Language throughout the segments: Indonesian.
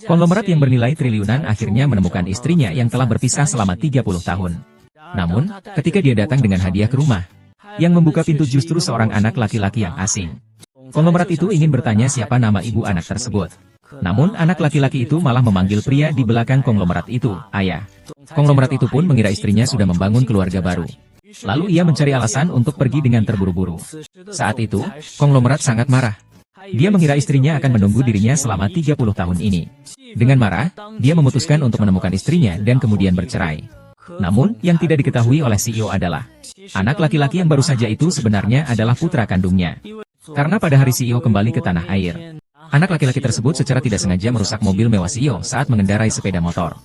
Konglomerat yang bernilai triliunan akhirnya menemukan istrinya yang telah berpisah selama 30 tahun. Namun, ketika dia datang dengan hadiah ke rumah, yang membuka pintu justru seorang anak laki-laki yang asing. Konglomerat itu ingin bertanya siapa nama ibu anak tersebut. Namun anak laki-laki itu malah memanggil pria di belakang konglomerat itu, ayah. Konglomerat itu pun mengira istrinya sudah membangun keluarga baru. Lalu ia mencari alasan untuk pergi dengan terburu-buru. Saat itu, konglomerat sangat marah. Dia mengira istrinya akan menunggu dirinya selama 30 tahun ini. Dengan marah, dia memutuskan untuk menemukan istrinya dan kemudian bercerai. Namun, yang tidak diketahui oleh CEO adalah, anak laki-laki yang baru saja itu sebenarnya adalah putra kandungnya. Karena pada hari CEO kembali ke tanah air, anak laki-laki tersebut secara tidak sengaja merusak mobil mewah CEO saat mengendarai sepeda motor.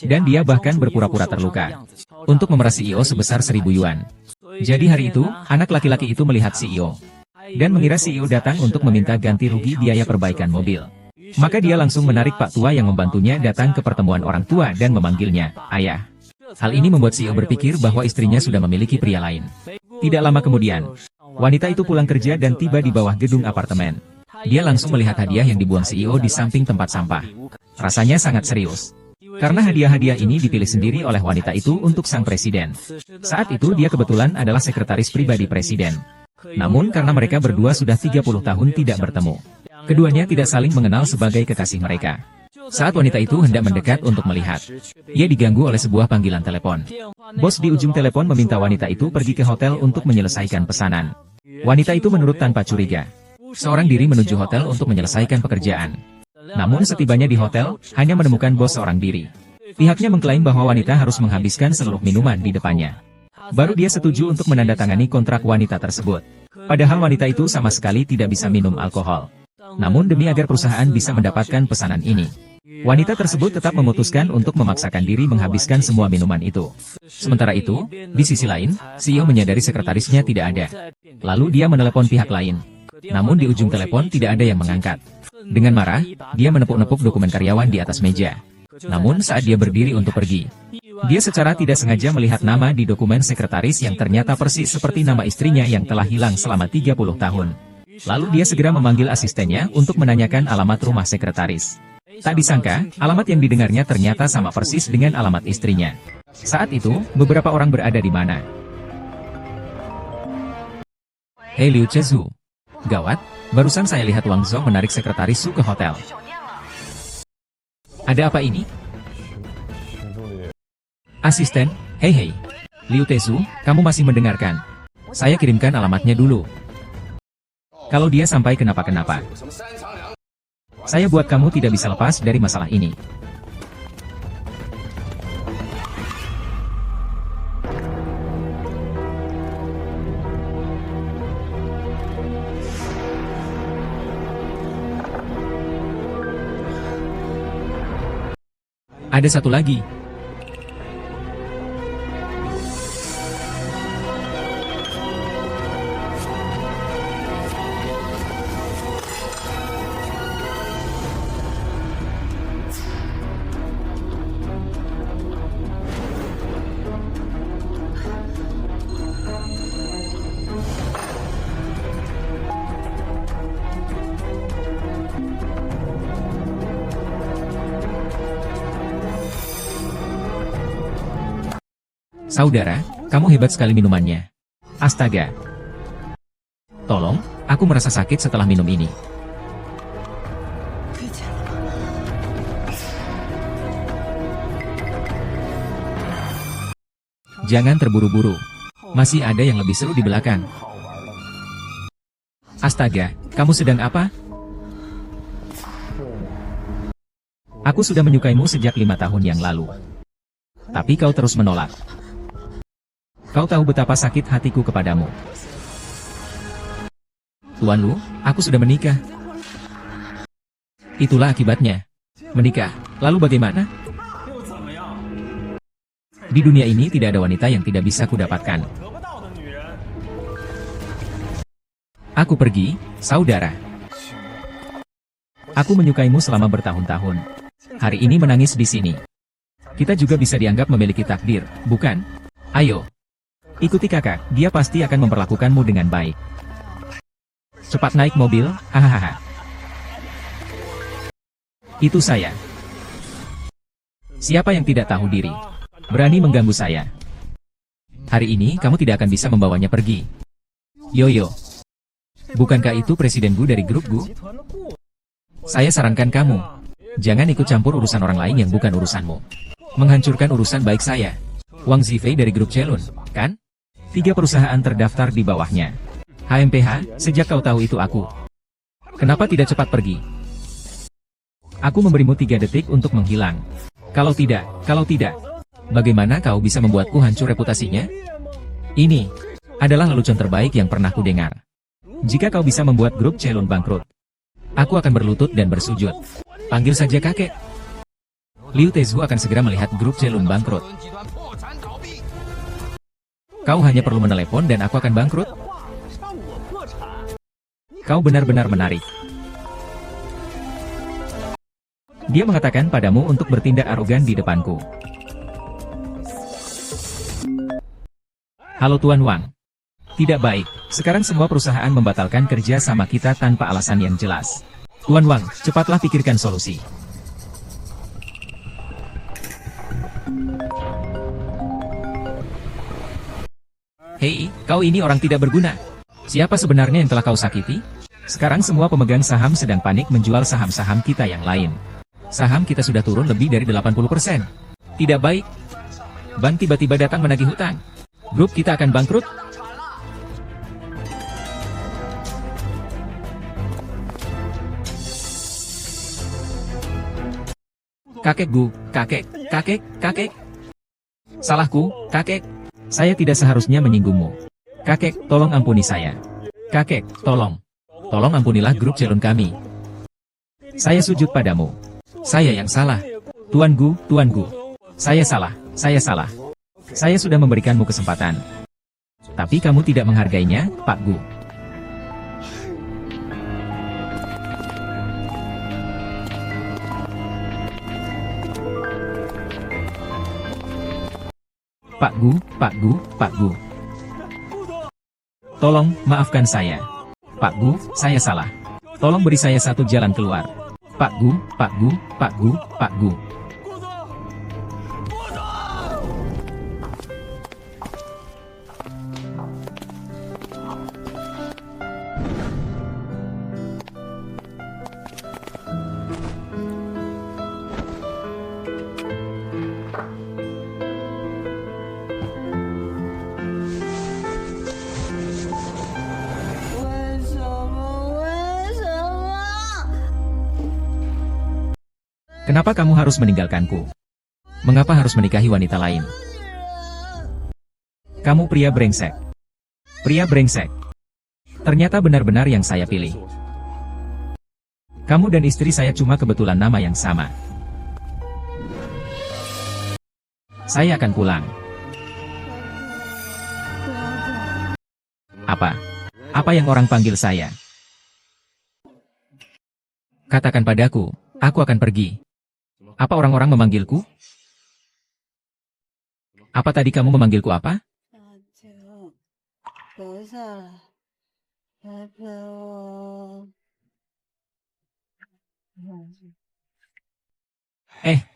Dan dia bahkan berpura-pura terluka untuk memeras CEO sebesar 1.000 yuan. Jadi hari itu, anak laki-laki itu melihat CEO dan mengira CEO datang untuk meminta ganti rugi biaya perbaikan mobil. Maka dia langsung menarik Pak Tua yang membantunya datang ke pertemuan orang tua dan memanggilnya, ayah. Hal ini membuat CEO berpikir bahwa istrinya sudah memiliki pria lain. Tidak lama kemudian, wanita itu pulang kerja dan tiba di bawah gedung apartemen. Dia langsung melihat hadiah yang dibuang CEO di samping tempat sampah. Rasanya sangat serius. Karena hadiah-hadiah ini dipilih sendiri oleh wanita itu untuk sang presiden. Saat itu dia kebetulan adalah sekretaris pribadi presiden. Namun karena mereka berdua sudah 30 tahun tidak bertemu, keduanya tidak saling mengenal sebagai kekasih mereka. Saat wanita itu hendak mendekat untuk melihat, ia diganggu oleh sebuah panggilan telepon. Bos di ujung telepon meminta wanita itu pergi ke hotel untuk menyelesaikan pesanan. Wanita itu menurut tanpa curiga. Seorang diri menuju hotel untuk menyelesaikan pekerjaan. Namun setibanya di hotel, hanya menemukan bos seorang diri. Pihaknya mengklaim bahwa wanita harus menghabiskan seluruh minuman di depannya. Baru dia setuju untuk menandatangani kontrak wanita tersebut. Padahal wanita itu sama sekali tidak bisa minum alkohol. Namun demi agar perusahaan bisa mendapatkan pesanan ini, wanita tersebut tetap memutuskan untuk memaksakan diri menghabiskan semua minuman itu. Sementara itu, di sisi lain, CEO menyadari sekretarisnya tidak ada. Lalu dia menelepon pihak lain. Namun di ujung telepon tidak ada yang mengangkat. Dengan marah, dia menepuk-nepuk dokumen karyawan di atas meja. Namun saat dia berdiri untuk pergi, dia secara tidak sengaja melihat nama di dokumen sekretaris yang ternyata persis seperti nama istrinya yang telah hilang selama 30 tahun. Lalu dia segera memanggil asistennya untuk menanyakan alamat rumah sekretaris. Tak disangka, alamat yang didengarnya ternyata sama persis dengan alamat istrinya. Saat itu, beberapa orang berada di mana. Hei Liu Chezu. Gawat, barusan saya lihat Wang Zhong menarik sekretaris Su ke hotel. Ada apa ini? Asisten, hei. Liu Tezu, kamu masih mendengarkan? Saya kirimkan alamatnya dulu. Kalau dia sampai kenapa-kenapa, saya buat kamu tidak bisa lepas dari masalah ini. Ada satu lagi. Saudara, kamu hebat sekali minumannya. Astaga. Tolong, aku merasa sakit setelah minum ini. Jangan terburu-buru. Masih ada yang lebih seru di belakang. Astaga, kamu sedang apa? Aku sudah menyukaimu sejak 5 tahun yang lalu. Tapi kau terus menolak. Kau tahu betapa sakit hatiku kepadamu. Tuan Lu, aku sudah menikah. Itulah akibatnya. Menikah, lalu bagaimana? Di dunia ini tidak ada wanita yang tidak bisa kudapatkan. Aku pergi, saudara. Aku menyukaimu selama bertahun-tahun. Hari ini menangis di sini. Kita juga bisa dianggap memiliki takdir, bukan? Ayo. Ikuti kakak, dia pasti akan memperlakukanmu dengan baik. Cepat naik mobil, hahaha. Itu saya. Siapa yang tidak tahu diri? Berani mengganggu saya. Hari ini kamu tidak akan bisa membawanya pergi. Yoyo. Bukankah itu presiden Gu dari grup Gu? Saya sarankan kamu. Jangan ikut campur urusan orang lain yang bukan urusanmu. Menghancurkan urusan baik saya. Wang Zifei dari grup Celun, kan? 3 perusahaan terdaftar di bawahnya. HMPH, sejak kau tahu itu aku. Kenapa tidak cepat pergi? Aku memberimu 3 detik untuk menghilang. Kalau tidak, bagaimana kau bisa membuatku hancur reputasinya? Ini adalah lelucon terbaik yang pernah kudengar. Jika kau bisa membuat grup Celun bangkrut, aku akan berlutut dan bersujud. Panggil saja kakek. Liu Tezhu akan segera melihat grup Celun bangkrut. Kau hanya perlu menelepon dan aku akan bangkrut? Kau benar-benar menarik. Dia mengatakan padamu untuk bertindak arogan di depanku. Halo Tuan Wang. Tidak baik, sekarang semua perusahaan membatalkan kerja sama kita tanpa alasan yang jelas. Tuan Wang, cepatlah pikirkan solusi. Hei, kau ini orang tidak berguna. Siapa sebenarnya yang telah kau sakiti? Sekarang semua pemegang saham sedang panik menjual saham-saham kita yang lain. Saham kita sudah turun lebih dari 80%. Tidak baik. Bank tiba-tiba datang menagih hutang. Grup kita akan bangkrut. Kakek Gu, kakek. Salahku, kakek. Saya tidak seharusnya menyinggungmu. Kakek, tolong ampuni saya. Kakek, tolong. Tolong ampunilah grup Celun kami. Saya sujud padamu. Saya yang salah. Tuan Gu. Saya salah. Saya sudah memberikanmu kesempatan. Tapi kamu tidak menghargainya, Pak Gu. Pak Gu. Tolong, maafkan saya. Pak Gu, saya salah. Tolong beri saya satu jalan keluar. Pak Gu. Kenapa kamu harus meninggalkanku? Mengapa harus menikahi wanita lain? Kamu pria brengsek. Ternyata benar-benar yang saya pilih. Kamu dan istri saya cuma kebetulan nama yang sama. Saya akan pulang. Apa yang orang panggil saya? Katakan padaku, aku akan pergi. Apa orang-orang memanggilku? Apa tadi kamu memanggilku apa?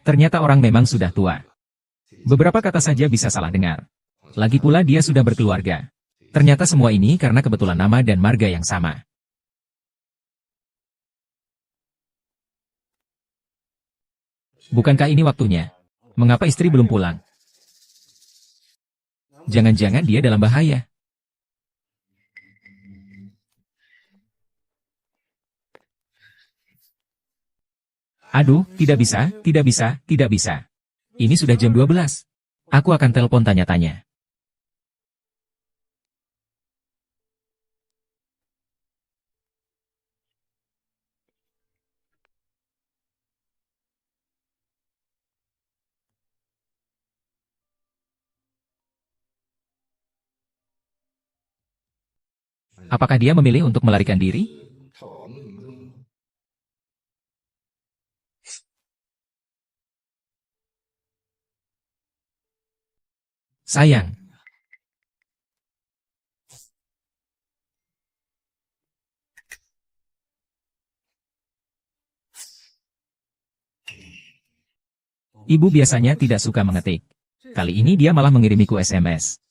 Ternyata orang memang sudah tua. Beberapa kata saja bisa salah dengar. Lagi pula dia sudah berkeluarga. Ternyata semua ini karena kebetulan nama dan marga yang sama. Bukankah ini waktunya? Mengapa istri belum pulang? Jangan-jangan dia dalam bahaya. Aduh, tidak bisa. Ini sudah jam 12. Aku akan telepon tanya-tanya. Apakah dia memilih untuk melarikan diri? Sayang. Ibu biasanya tidak suka mengetik. Kali ini dia malah mengirimiku SMS.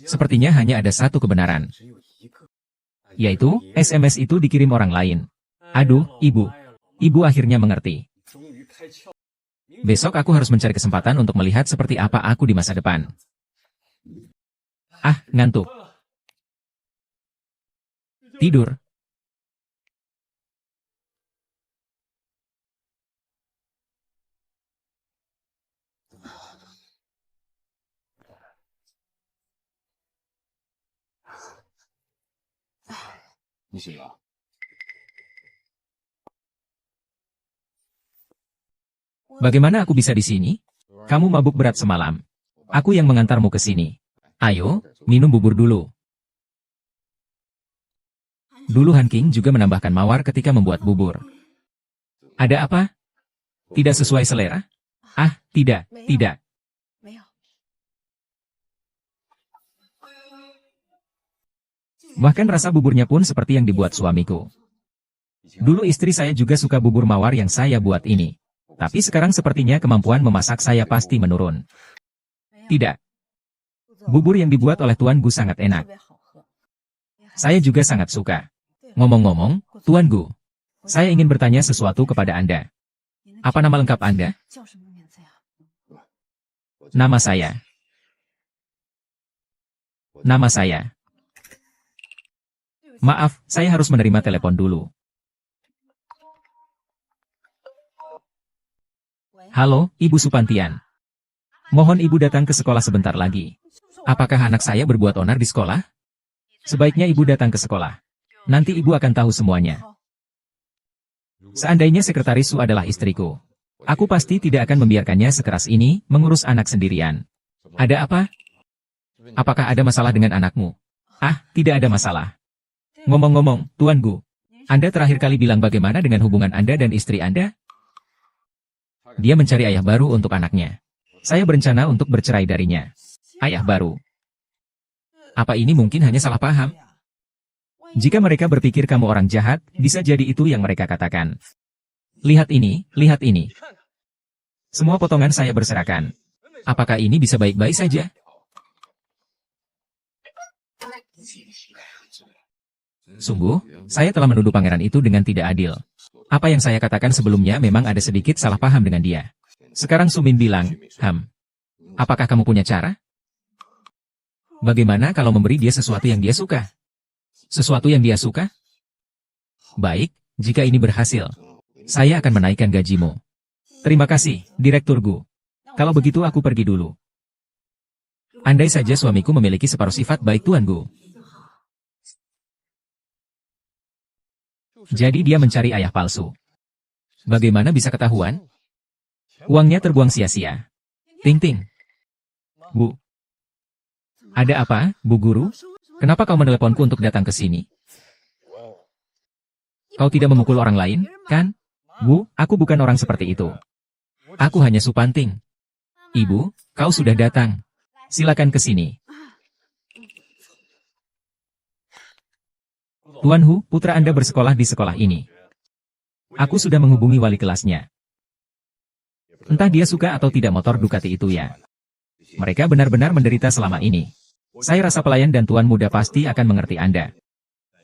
Sepertinya hanya ada satu kebenaran. Yaitu, SMS itu dikirim orang lain. Aduh, ibu. Ibu akhirnya mengerti. Besok aku harus mencari kesempatan untuk melihat seperti apa aku di masa depan. Ah, ngantuk. Tidur. Bagaimana aku bisa di sini? Kamu mabuk berat semalam. Aku yang mengantarmu ke sini. Ayo, minum bubur dulu. Dulu Han King juga menambahkan mawar ketika membuat bubur. Ada apa? Tidak sesuai selera? Ah, tidak, tidak. Bahkan rasa buburnya pun seperti yang dibuat suamiku. Dulu istri saya juga suka bubur mawar yang saya buat ini. Tapi sekarang sepertinya kemampuan memasak saya pasti menurun. Tidak. Bubur yang dibuat oleh Tuan Gu sangat enak. Saya juga sangat suka. Ngomong-ngomong, Tuan Gu, saya ingin bertanya sesuatu kepada Anda. Apa nama lengkap Anda? Nama saya. Nama saya. Maaf, saya harus menerima telepon dulu. Halo, Ibu Supantian. Mohon Ibu datang ke sekolah sebentar lagi. Apakah anak saya berbuat onar di sekolah? Sebaiknya Ibu datang ke sekolah. Nanti Ibu akan tahu semuanya. Seandainya sekretaris Su adalah istriku, aku pasti tidak akan membiarkannya sekeras ini mengurus anak sendirian. Ada apa? Apakah ada masalah dengan anakmu? Ah, tidak ada masalah. Ngomong-ngomong, Tuan Gu, Anda terakhir kali bilang bagaimana dengan hubungan Anda dan istri Anda? Dia mencari ayah baru untuk anaknya. Saya berencana untuk bercerai darinya. Ayah baru. Apa ini mungkin hanya salah paham? Jika mereka berpikir kamu orang jahat, bisa jadi itu yang mereka katakan. Lihat ini, lihat ini. Semua potongan saya berserakan. Apakah ini bisa baik-baik saja? Sungguh, saya telah menuduh pangeran itu dengan tidak adil. Apa yang saya katakan sebelumnya memang ada sedikit salah paham dengan dia. Sekarang Sumin bilang, apakah kamu punya cara? Bagaimana kalau memberi dia sesuatu yang dia suka? Sesuatu yang dia suka? Baik, jika ini berhasil, saya akan menaikkan gajimu. Terima kasih, Direktur Gu. Kalau begitu aku pergi dulu. Andai saja suamiku memiliki separuh sifat baik Tuan Gu. Jadi dia mencari ayah palsu. Bagaimana bisa ketahuan? Uangnya terbuang sia-sia. Ting-ting. Bu. Ada apa, Bu Guru? Kenapa kau meneleponku untuk datang ke sini? Kau tidak memukul orang lain, kan? Bu, aku bukan orang seperti itu. Aku hanya Supanting. Ibu, kau sudah datang. Silakan ke sini. Tuan Hu, putra Anda bersekolah di sekolah ini. Aku sudah menghubungi wali kelasnya. Entah dia suka atau tidak motor Ducati itu ya. Mereka benar-benar menderita selama ini. Saya rasa pelayan dan tuan muda pasti akan mengerti Anda.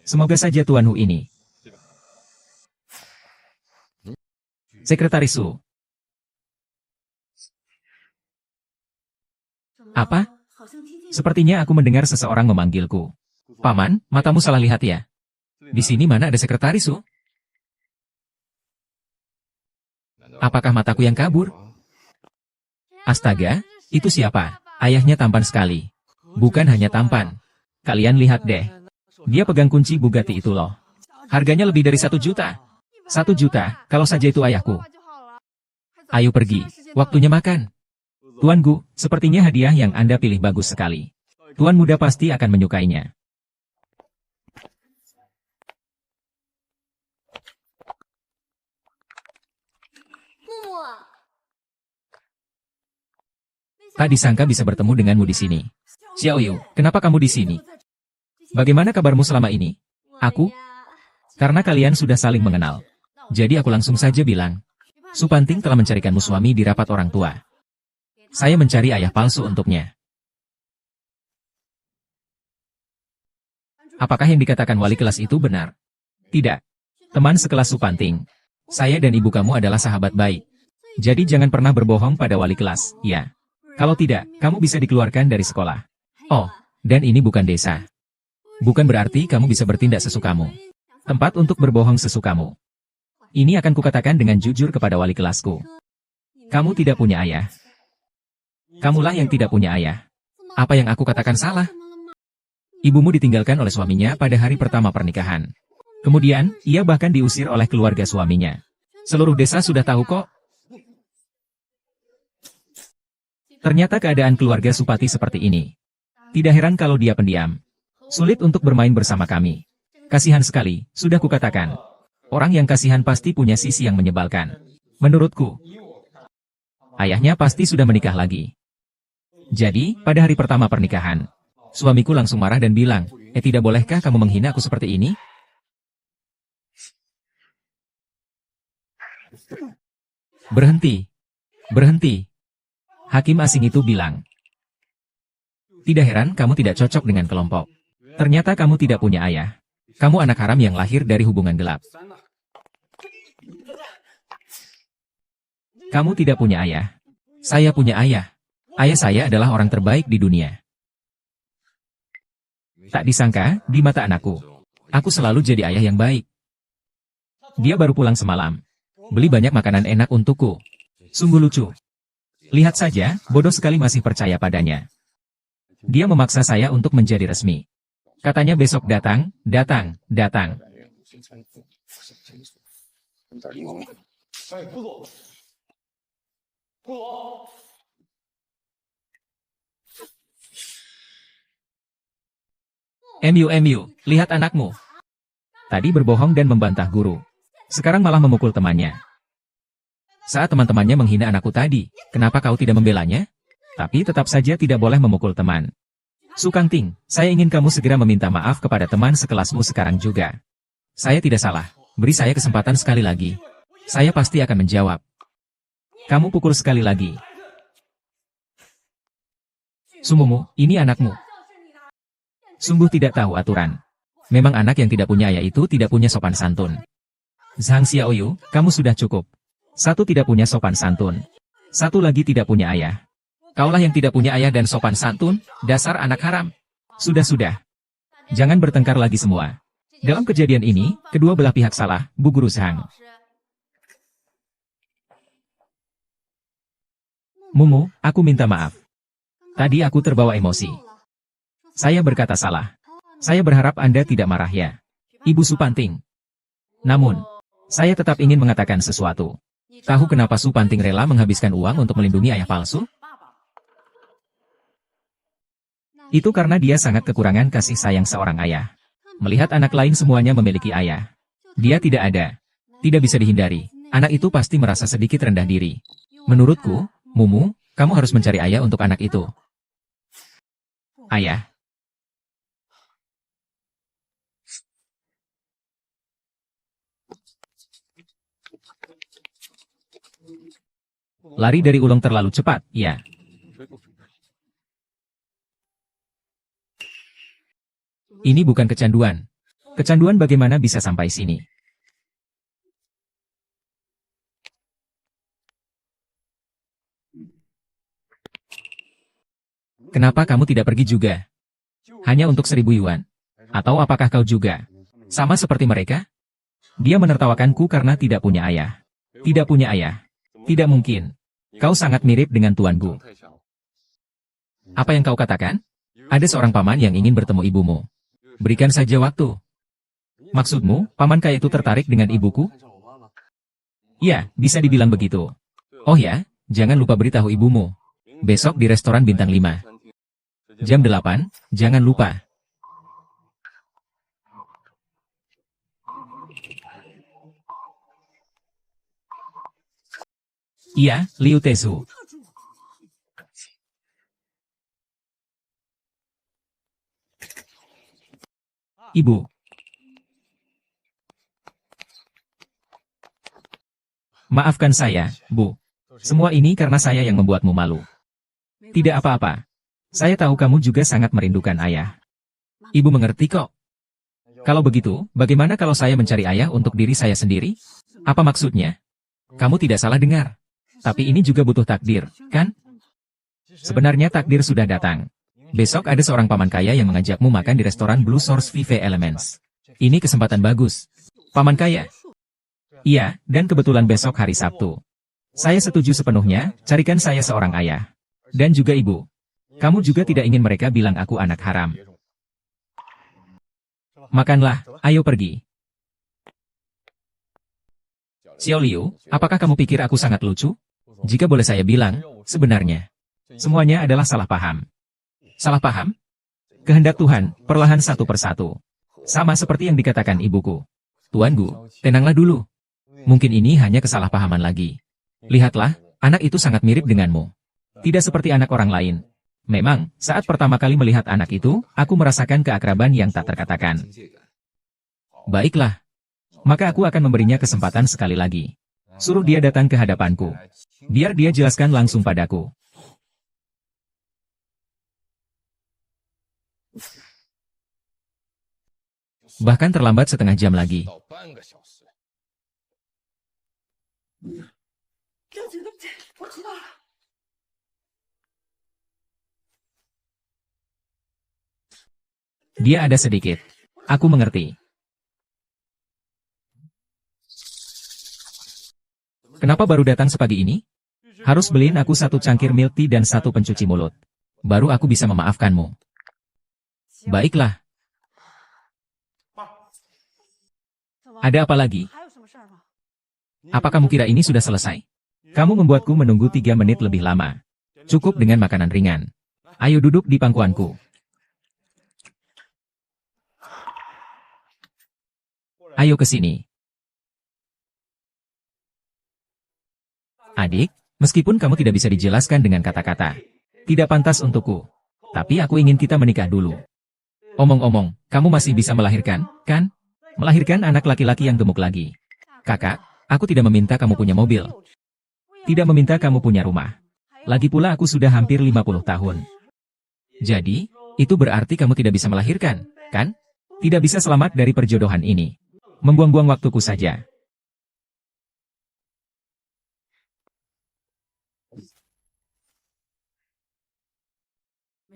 Semoga saja Tuan Hu ini. Sekretaris Su. Apa? Sepertinya aku mendengar seseorang memanggilku. Paman, matamu salah lihat ya. Di sini mana ada sekretaris Su? Apakah mataku yang kabur? Astaga, itu siapa? Ayahnya tampan sekali. Bukan hanya tampan. Kalian lihat deh. Dia pegang kunci Bugatti itu loh. Harganya lebih dari 1 juta. 1 juta, kalau saja itu ayahku. Ayo pergi, waktunya makan. Tuan Gu, sepertinya hadiah yang Anda pilih bagus sekali. Tuan muda pasti akan menyukainya. Tak disangka bisa bertemu denganmu di sini. Xiao Yu, kenapa kamu di sini? Bagaimana kabarmu selama ini? Aku? Karena kalian sudah saling mengenal. Jadi aku langsung saja bilang. Supanting telah mencarikanmu suami di rapat orang tua. Saya mencari ayah palsu untuknya. Apakah yang dikatakan wali kelas itu benar? Tidak. Teman sekelas Supanting. Saya dan ibu kamu adalah sahabat baik. Jadi jangan pernah berbohong pada wali kelas, ya. Kalau tidak, kamu bisa dikeluarkan dari sekolah. Oh, dan ini bukan desa. Bukan berarti kamu bisa bertindak sesukamu. Tempat untuk berbohong sesukamu. Ini akan kukatakan dengan jujur kepada wali kelasku. Kamu tidak punya ayah. Kamulah yang tidak punya ayah. Apa yang aku katakan salah? Ibumu ditinggalkan oleh suaminya pada hari pertama pernikahan. Kemudian, ia bahkan diusir oleh keluarga suaminya. Seluruh desa sudah tahu kok. Ternyata keadaan keluarga Supati seperti ini. Tidak heran kalau dia pendiam. Sulit untuk bermain bersama kami. Kasihan sekali, sudah kukatakan. Orang yang kasihan pasti punya sisi yang menyebalkan. Menurutku. Ayahnya pasti sudah menikah lagi. Jadi, pada hari pertama pernikahan, suamiku langsung marah dan bilang, tidak bolehkah kamu menghina aku seperti ini? Berhenti. Berhenti. Hakim asing itu bilang. Tidak heran kamu tidak cocok dengan kelompok. Ternyata kamu tidak punya ayah. Kamu anak haram yang lahir dari hubungan gelap. Kamu tidak punya ayah. Saya punya ayah. Ayah saya adalah orang terbaik di dunia. Tak disangka, di mata anakku. Aku selalu jadi ayah yang baik. Dia baru pulang semalam. Beli banyak makanan enak untukku. Sungguh lucu. Lihat saja, bodoh sekali masih percaya padanya. Dia memaksa saya untuk menjadi resmi. Katanya besok datang, datang, datang. MU, lihat anakmu. Tadi berbohong dan membantah guru. Sekarang malah memukul temannya. Saat teman-temannya menghina anakku tadi, kenapa kau tidak membelanya? Tapi tetap saja tidak boleh memukul teman. Sukanting, saya ingin kamu segera meminta maaf kepada teman sekelasmu sekarang juga. Saya tidak salah. Beri saya kesempatan sekali lagi. Saya pasti akan menjawab. Kamu pukul sekali lagi. Sumumu, ini anakmu. Sungguh tidak tahu aturan. Memang anak yang tidak punya ayah itu tidak punya sopan santun. Zhang Xiaoyu, kamu sudah cukup. Satu tidak punya sopan santun. Satu lagi tidak punya ayah. Kaulah yang tidak punya ayah dan sopan santun, dasar anak haram. Sudah. Jangan bertengkar lagi semua. Dalam kejadian ini, kedua belah pihak salah, Bu Guru Zhang. Mumu, aku minta maaf. Tadi aku terbawa emosi. Saya berkata salah. Saya berharap Anda tidak marah ya, Ibu Supanting. Namun, saya tetap ingin mengatakan sesuatu. Tahu kenapa Supanting rela menghabiskan uang untuk melindungi ayah palsu? Itu karena dia sangat kekurangan kasih sayang seorang ayah. Melihat anak lain semuanya memiliki ayah. Dia tidak ada. Tidak bisa dihindari. Anak itu pasti merasa sedikit rendah diri. Menurutku, Mumu, kamu harus mencari ayah untuk anak itu. Ayah. Lari dari ulung terlalu cepat, ya. Ini bukan kecanduan. Kecanduan bagaimana bisa sampai sini? Kenapa kamu tidak pergi juga? Hanya untuk 1.000 yuan? Atau apakah kau juga sama seperti mereka? Dia menertawakanku karena tidak punya ayah. Tidak punya ayah. Tidak mungkin. Kau sangat mirip dengan tuanku. Apa yang kau katakan? Ada seorang paman yang ingin bertemu ibumu. Berikan saja waktu. Maksudmu, paman kaya itu tertarik dengan ibuku? Ya, bisa dibilang begitu. Oh ya, jangan lupa beritahu ibumu. Besok di restoran bintang 5. Jam 8, jangan lupa. Iya, Liu Tezu. Ibu. Maafkan saya, Bu. Semua ini karena saya yang membuatmu malu. Tidak apa-apa. Saya tahu kamu juga sangat merindukan ayah. Ibu mengerti kok. Kalau begitu, bagaimana kalau saya mencari ayah untuk diri saya sendiri? Apa maksudnya? Kamu tidak salah dengar. Tapi ini juga butuh takdir, kan? Sebenarnya takdir sudah datang. Besok ada seorang paman kaya yang mengajakmu makan di restoran Blue Source Vive Elements. Ini kesempatan bagus. Paman kaya? Iya, dan kebetulan besok hari Sabtu. Saya setuju sepenuhnya, carikan saya seorang ayah. Dan juga ibu. Kamu juga tidak ingin mereka bilang aku anak haram. Makanlah, ayo pergi. Xiao Liu, apakah kamu pikir aku sangat lucu? Jika boleh saya bilang, sebenarnya, semuanya adalah salah paham. Salah paham? Kehendak Tuhan, perlahan satu persatu. Sama seperti yang dikatakan ibuku. Tuanku, tenanglah dulu. Mungkin ini hanya kesalahpahaman lagi. Lihatlah, anak itu sangat mirip denganmu. Tidak seperti anak orang lain. Memang, saat pertama kali melihat anak itu, aku merasakan keakraban yang tak terkatakan. Baiklah. Maka aku akan memberinya kesempatan sekali lagi. Suruh dia datang ke hadapanku. Biar dia jelaskan langsung padaku. Bahkan terlambat setengah jam lagi. Dia ada sedikit. Aku mengerti. Kenapa baru datang sepagi ini? Harus beliin aku satu cangkir milk tea dan satu pencuci mulut. Baru aku bisa memaafkanmu. Baiklah. Ada apa lagi? Apa kamu kira ini sudah selesai? Kamu membuatku menunggu 3 menit lebih lama. Cukup dengan makanan ringan. Ayo duduk di pangkuanku. Ayo ke sini. Adik, meskipun kamu tidak bisa dijelaskan dengan kata-kata, tidak pantas untukku. Tapi aku ingin kita menikah dulu. Omong-omong, kamu masih bisa melahirkan, kan? Melahirkan anak laki-laki yang gemuk lagi. Kakak, aku tidak meminta kamu punya mobil. Tidak meminta kamu punya rumah. Lagi pula aku sudah hampir 50 tahun. Jadi, itu berarti kamu tidak bisa melahirkan, kan? Tidak bisa selamat dari perjodohan ini. Membuang-buang waktuku saja.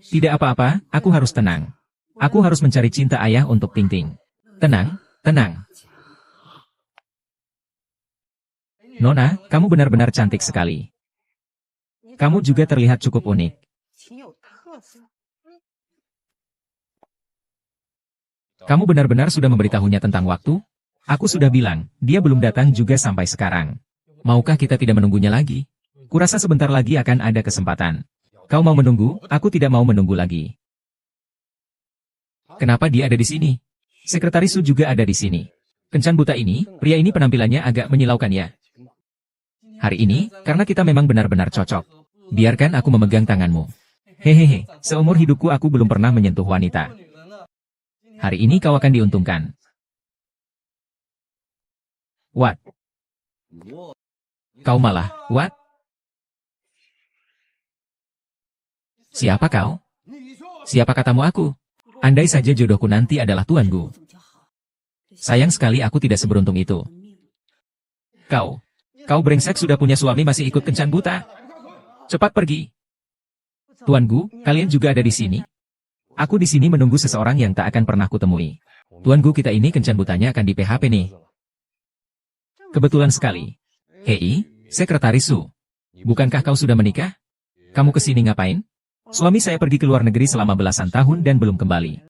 Tidak apa-apa, aku harus tenang. Aku harus mencari cinta ayah untuk Ting-Ting. Tenang, tenang. Nona, kamu benar-benar cantik sekali. Kamu juga terlihat cukup unik. Kamu benar-benar sudah memberitahunya tentang waktu? Aku sudah bilang, dia belum datang juga sampai sekarang. Maukah kita tidak menunggunya lagi? Kurasa sebentar lagi akan ada kesempatan. Kau mau menunggu, aku tidak mau menunggu lagi. Kenapa dia ada di sini? Sekretaris Su juga ada di sini. Kencan buta ini, pria ini penampilannya agak menyilaukan ya. Hari ini, karena kita memang benar-benar cocok. Biarkan aku memegang tanganmu. Hehehe, seumur hidupku aku belum pernah menyentuh wanita. Hari ini kau akan diuntungkan. What? Kau malah, what? Siapa kau? Siapa katamu aku? Andai saja jodohku nanti adalah tuanku. Sayang sekali aku tidak seberuntung itu. Kau brengsek sudah punya suami masih ikut kencan buta. Cepat pergi. Tuanku, kalian juga ada di sini? Aku di sini menunggu seseorang yang tak akan pernah kutemui. Tuanku, kita ini kencan butanya akan di PHP nih. Kebetulan sekali. Hei, Sekretaris Su. Bukankah kau sudah menikah? Kamu kesini ngapain? Suami saya pergi ke luar negeri selama belasan tahun dan belum kembali.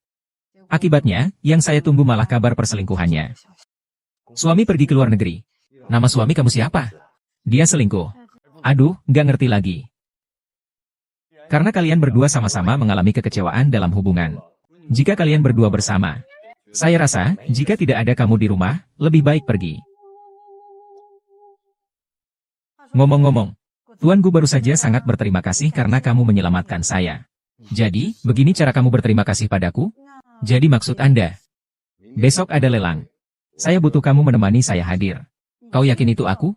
Akibatnya, yang saya tunggu malah kabar perselingkuhannya. Suami pergi ke luar negeri. Nama suami kamu siapa? Dia selingkuh. Aduh, nggak ngerti lagi. Karena kalian berdua sama-sama mengalami kekecewaan dalam hubungan. Jika kalian berdua bersama, saya rasa, jika tidak ada kamu di rumah, lebih baik pergi. Ngomong-ngomong, tuanku baru saja sangat berterima kasih karena kamu menyelamatkan saya. Jadi, begini cara kamu berterima kasih padaku? Jadi maksud Anda, besok ada lelang. Saya butuh kamu menemani saya hadir. Kau yakin itu aku?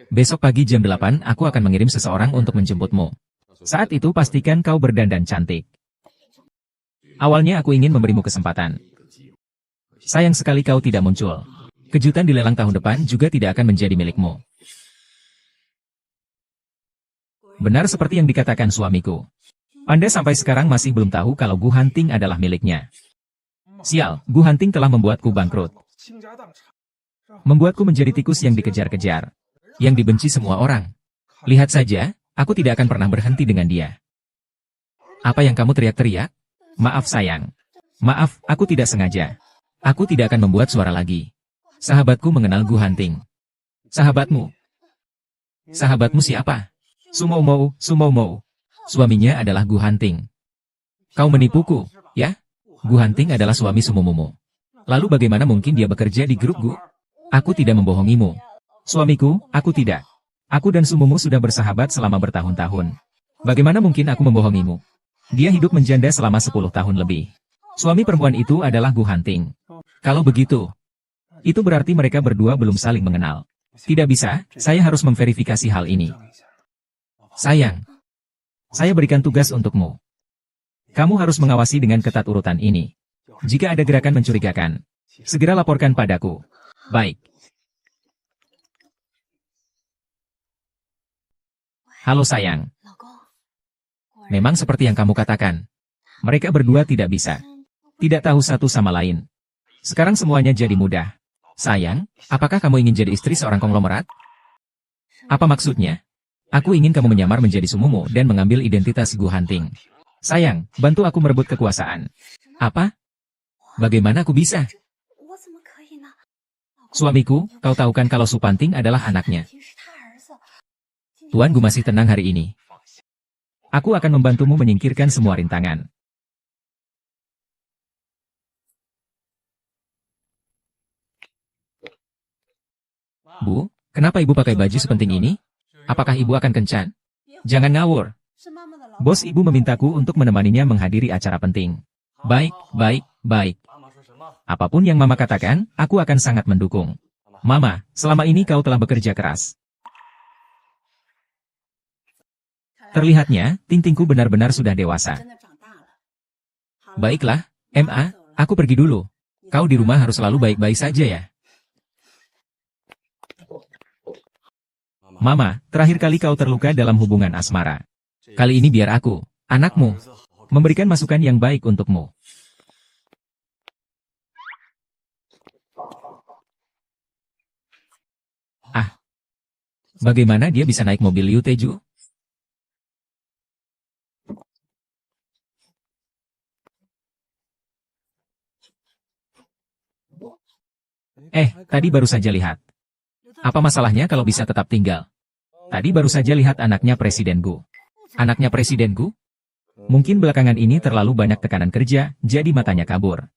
Besok pagi jam 8 aku akan mengirim seseorang untuk menjemputmu. Saat itu pastikan kau berdandan cantik. Awalnya aku ingin memberimu kesempatan. Sayang sekali kau tidak muncul. Kejutan di lelang tahun depan juga tidak akan menjadi milikmu. Benar seperti yang dikatakan suamiku. Anda sampai sekarang masih belum tahu kalau Gu Hanting adalah miliknya. Sial, Gu Hanting telah membuatku bangkrut. Membuatku menjadi tikus yang dikejar-kejar. Yang dibenci semua orang. Lihat saja, aku tidak akan pernah berhenti dengan dia. Apa yang kamu teriak-teriak? Maaf sayang. Maaf, aku tidak sengaja. Aku tidak akan membuat suara lagi. Sahabatku mengenal Gu Hanting. Sahabatmu? Sahabatmu siapa? Sumomo. Suaminya adalah Gu Hanting. Kau menipuku, ya? Gu Hanting adalah suami Sumomomo. Lalu bagaimana mungkin dia bekerja di grup Gu? Aku tidak membohongimu. Suamiku, aku tidak. Aku dan Sumomo sudah bersahabat selama bertahun-tahun. Bagaimana mungkin aku membohongimu? Dia hidup menjanda selama 10 tahun lebih. Suami perempuan itu adalah Gu Hanting. Kalau begitu, itu berarti mereka berdua belum saling mengenal. Tidak bisa, saya harus memverifikasi hal ini. Sayang, saya berikan tugas untukmu. Kamu harus mengawasi dengan ketat urutan ini. Jika ada gerakan mencurigakan, segera laporkan padaku. Baik. Halo sayang. Memang seperti yang kamu katakan. Mereka berdua tidak bisa. Tidak tahu satu sama lain. Sekarang semuanya jadi mudah. Sayang, apakah kamu ingin jadi istri seorang konglomerat? Apa maksudnya? Aku ingin kamu menyamar menjadi Sumomo dan mengambil identitas Gu Hanting. Sayang, bantu aku merebut kekuasaan. Apa? Bagaimana aku bisa? Suamiku, kau tahu kan kalau Supanting adalah anaknya. Tuan Gu masih tenang hari ini. Aku akan membantumu menyingkirkan semua rintangan. Bu, kenapa ibu pakai baju sepenting ini? Apakah ibu akan kencan? Jangan ngawur. Bos ibu memintaku untuk menemaninya menghadiri acara penting. Baik. Apapun yang mama katakan, aku akan sangat mendukung. Mama, selama ini kau telah bekerja keras. Terlihatnya, Tingtingku benar-benar sudah dewasa. Baiklah, Ma, aku pergi dulu. Kau di rumah harus selalu baik-baik saja ya. Mama, terakhir kali kau terluka dalam hubungan asmara. Kali ini biar aku, anakmu, memberikan masukan yang baik untukmu. Ah, bagaimana dia bisa naik mobil Liu Teju? Tadi baru saja lihat. Apa masalahnya kalau bisa tetap tinggal? Tadi baru saja lihat anaknya Presiden Gu. Anaknya Presiden Gu? Mungkin belakangan ini terlalu banyak tekanan kerja, jadi matanya kabur.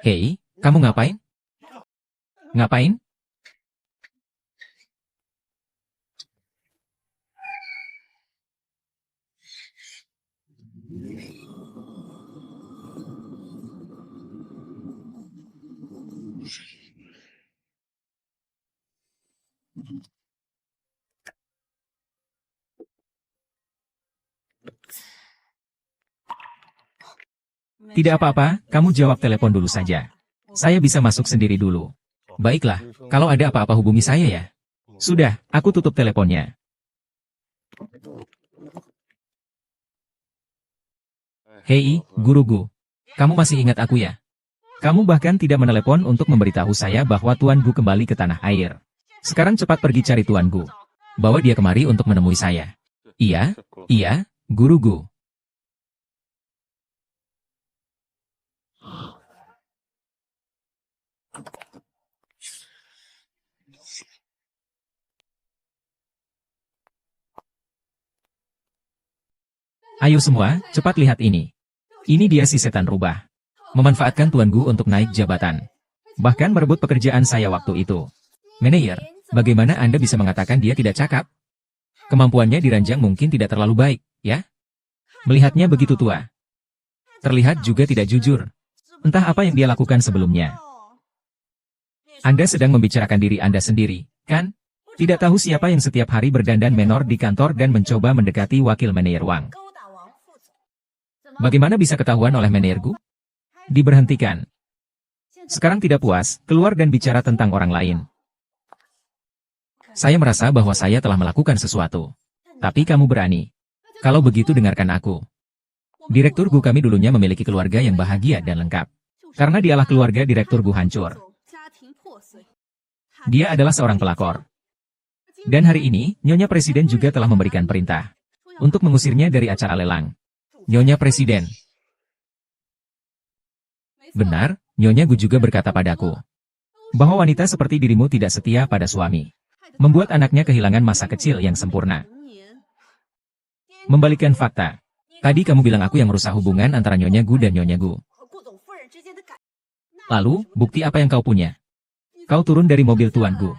Hei, kamu ngapain? Ngapain? Tidak apa-apa, kamu jawab telepon dulu saja. Saya bisa masuk sendiri dulu. Baiklah, kalau ada apa-apa hubungi saya ya. Sudah, aku tutup teleponnya. Hei, Guru Gu. Kamu masih ingat aku ya? Kamu bahkan tidak menelepon untuk memberitahu saya bahwa Tuan Gu kembali ke tanah air. Sekarang cepat pergi cari Tuan Gu. Bawa dia kemari untuk menemui saya. Iya, Guru Gu. Ayo semua, cepat lihat ini. Ini dia si setan rubah. Memanfaatkan Tuan Gu untuk naik jabatan. Bahkan merebut pekerjaan saya waktu itu. Manajer, bagaimana Anda bisa mengatakan dia tidak cakap? Kemampuannya diranjang mungkin tidak terlalu baik, ya? Melihatnya begitu tua. Terlihat juga tidak jujur. Entah apa yang dia lakukan sebelumnya. Anda sedang membicarakan diri Anda sendiri, kan? Tidak tahu siapa yang setiap hari berdandan menor di kantor dan mencoba mendekati wakil manajer Wang. Bagaimana bisa ketahuan oleh manajerku? Diberhentikan. Sekarang tidak puas, keluar dan bicara tentang orang lain. Saya merasa bahwa saya telah melakukan sesuatu. Tapi kamu berani. Kalau begitu dengarkan aku. Direktur Gu kami dulunya memiliki keluarga yang bahagia dan lengkap. Karena dialah keluarga Direktur Gu hancur. Dia adalah seorang pelakor. Dan hari ini, Nyonya Presiden juga telah memberikan perintah untuk mengusirnya dari acara lelang. Nyonya Presiden. Benar, Nyonya Gu juga berkata padaku bahwa wanita seperti dirimu tidak setia pada suami. Membuat anaknya kehilangan masa kecil yang sempurna. Membalikkan fakta. Tadi kamu bilang aku yang merusak hubungan antara Nyonya Gu dan Nyonya Gu. Lalu, bukti apa yang kau punya? Kau turun dari mobil Tuan Gu.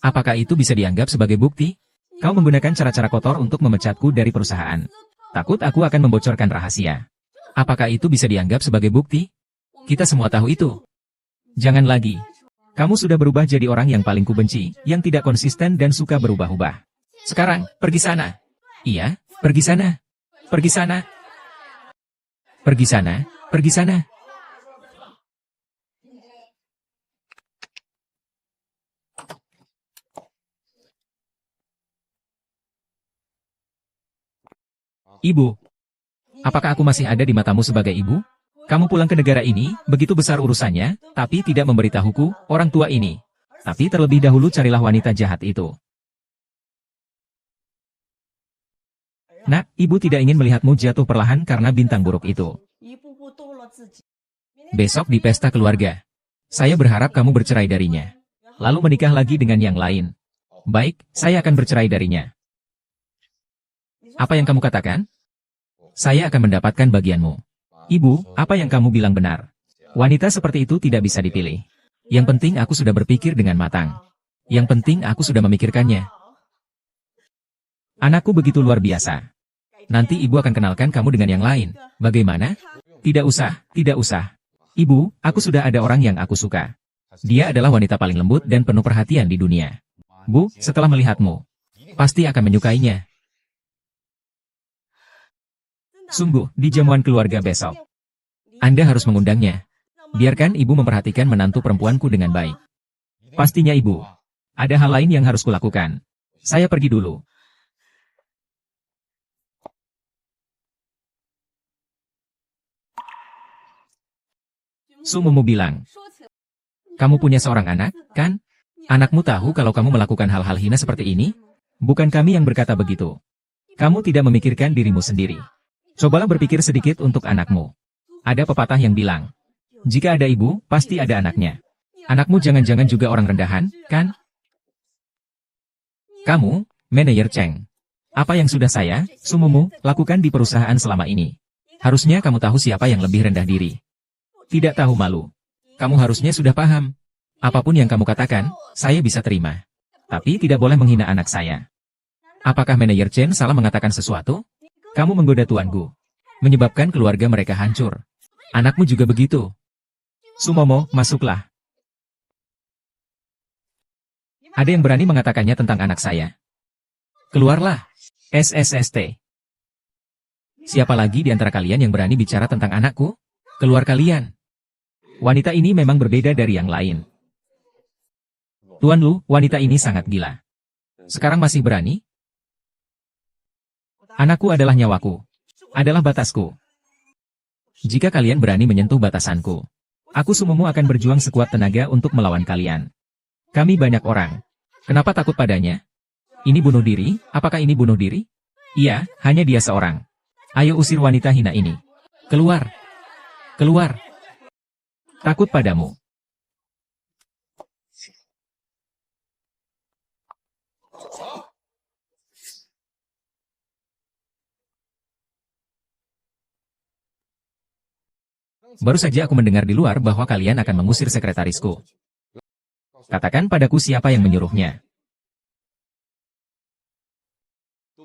Apakah itu bisa dianggap sebagai bukti? Kau menggunakan cara-cara kotor untuk memecatku dari perusahaan. Takut aku akan membocorkan rahasia. Apakah itu bisa dianggap sebagai bukti? Kita semua tahu itu. Jangan lagi. Kamu sudah berubah jadi orang yang paling kubenci, yang tidak konsisten dan suka berubah-ubah. Sekarang, pergi sana. Iya, pergi sana. Pergi sana. Pergi sana. Pergi sana. Ibu, apakah aku masih ada di matamu sebagai ibu? Kamu pulang ke negara ini, begitu besar urusannya, tapi tidak memberitahuku, orang tua ini. Tapi terlebih dahulu carilah wanita jahat itu. Nak, ibu tidak ingin melihatmu jatuh perlahan karena bintang buruk itu. Besok di pesta keluarga. Saya berharap kamu bercerai darinya. Lalu menikah lagi dengan yang lain. Baik, saya akan bercerai darinya. Apa yang kamu katakan? Saya akan mendapatkan bagianmu. Ibu, apa yang kamu bilang benar. Wanita seperti itu tidak bisa dipilih. Yang penting aku sudah berpikir dengan matang. Yang penting aku sudah memikirkannya. Anakku begitu luar biasa. Nanti ibu akan kenalkan kamu dengan yang lain. Bagaimana? Tidak usah, tidak usah. Ibu, aku sudah ada orang yang aku suka. Dia adalah wanita paling lembut dan penuh perhatian di dunia. Bu, setelah melihatmu, pasti akan menyukainya. Sungguh, di jamuan keluarga besok. Anda harus mengundangnya. Biarkan ibu memperhatikan menantu perempuanku dengan baik. Pastinya ibu. Ada hal lain yang harus kulakukan. Saya pergi dulu. Sumomo bilang, kamu punya seorang anak, kan? Anakmu tahu kalau kamu melakukan hal-hal hina seperti ini? Bukan kami yang berkata begitu. Kamu tidak memikirkan dirimu sendiri. Cobalah berpikir sedikit untuk anakmu. Ada pepatah yang bilang, jika ada ibu, pasti ada anaknya. Anakmu jangan-jangan juga orang rendahan, kan? Kamu, manajer Cheng. Apa yang sudah saya, Sumomo, lakukan di perusahaan selama ini? Harusnya kamu tahu siapa yang lebih rendah diri. Tidak tahu malu. Kamu harusnya sudah paham. Apapun yang kamu katakan, saya bisa terima. Tapi tidak boleh menghina anak saya. Apakah manajer Chen salah mengatakan sesuatu? Kamu menggoda Tuan Gu. Menyebabkan keluarga mereka hancur. Anakmu juga begitu. Sumomo, masuklah. Ada yang berani mengatakannya tentang anak saya? Keluarlah. SSST. Siapa lagi di antara kalian yang berani bicara tentang anakku? Keluar kalian. Wanita ini memang berbeda dari yang lain. Tuan Lu, wanita ini sangat gila. Sekarang masih berani? Anakku adalah nyawaku. Adalah batasku. Jika kalian berani menyentuh batasanku, aku Sumomo akan berjuang sekuat tenaga untuk melawan kalian. Kami banyak orang. Kenapa takut padanya? Ini bunuh diri? Apakah ini bunuh diri? Iya, hanya dia seorang. Ayo usir wanita hina ini. Keluar. Keluar. Takut padamu. Baru saja aku mendengar di luar bahwa kalian akan mengusir sekretarisku. Katakan padaku siapa yang menyuruhnya.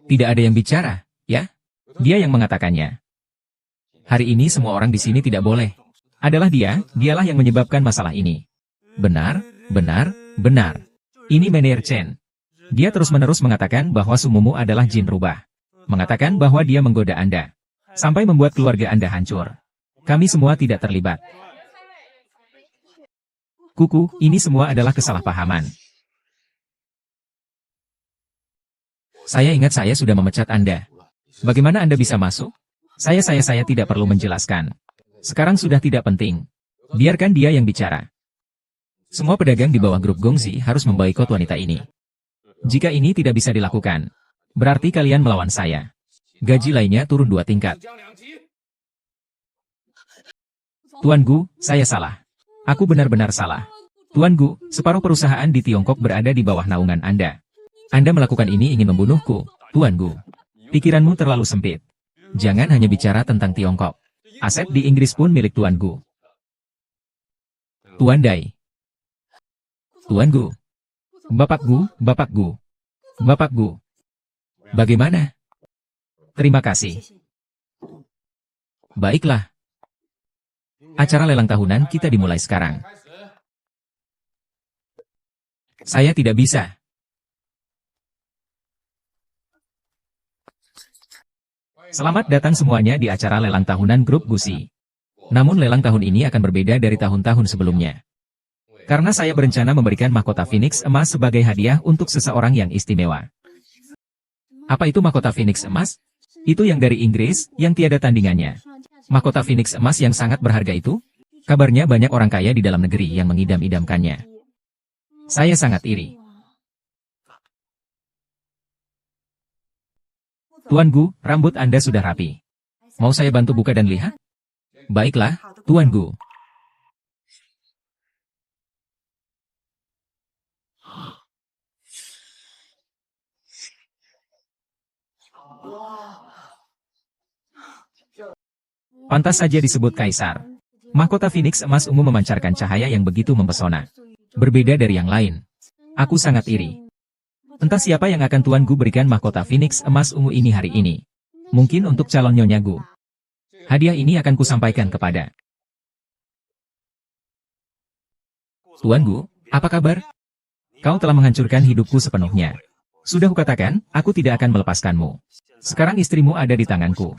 Tidak ada yang bicara, ya? Dia yang mengatakannya. Hari ini semua orang di sini tidak boleh. Adalah dialah yang menyebabkan masalah ini. Benar, Benar, benar. Ini Menir Chen. Dia terus-menerus mengatakan bahwa Sumumu adalah jin rubah. Mengatakan bahwa dia menggoda Anda. Sampai membuat keluarga Anda hancur. Kami semua tidak terlibat. Kuku, ini semua adalah kesalahpahaman. Saya ingat saya sudah memecat Anda. Bagaimana Anda bisa masuk? Saya tidak perlu menjelaskan. Sekarang sudah tidak penting. Biarkan dia yang bicara. Semua pedagang di bawah grup Gongzi harus memboikot wanita ini. Jika ini tidak bisa dilakukan, berarti kalian melawan saya. Gaji lainnya turun 2 tingkat. Tuan Gu, saya salah. Aku benar-benar salah. Tuan Gu, separuh perusahaan di Tiongkok berada di bawah naungan Anda. Anda melakukan ini ingin membunuhku, Tuan Gu. Pikiranmu terlalu sempit. Jangan hanya bicara tentang Tiongkok. Aset di Inggris pun milik Tuan Gu. Tuan Dai. Tuan Gu. Bapak Gu, Bapak Gu. Bapak Gu. Bagaimana? Terima kasih. Baiklah. Acara lelang tahunan kita dimulai sekarang. Saya tidak bisa. Selamat datang semuanya di acara lelang tahunan grup Gusi. Namun lelang tahun ini akan berbeda dari tahun-tahun sebelumnya. Karena saya berencana memberikan mahkota Phoenix emas sebagai hadiah untuk seseorang yang istimewa. Apa itu mahkota Phoenix emas? Itu yang dari Inggris, yang tiada tandingannya. Mahkota Phoenix emas yang sangat berharga itu? Kabarnya banyak orang kaya di dalam negeri yang mengidam-idamkannya. Saya sangat iri. Tuan Gu, rambut Anda sudah rapi. Mau saya bantu buka dan lihat? Baiklah, Tuan Gu. Pantas saja disebut kaisar. Mahkota Phoenix emas ungu memancarkan cahaya yang begitu mempesona. Berbeda dari yang lain. Aku sangat iri. Entah siapa yang akan Tuan Gu berikan mahkota Phoenix emas ungu ini hari ini. Mungkin untuk calon Nyonya Gu. Hadiah ini akan kusampaikan kepada Tuan Gu, apa kabar? Kau telah menghancurkan hidupku sepenuhnya. Sudah kukatakan, aku tidak akan melepaskanmu. Sekarang istrimu ada di tanganku.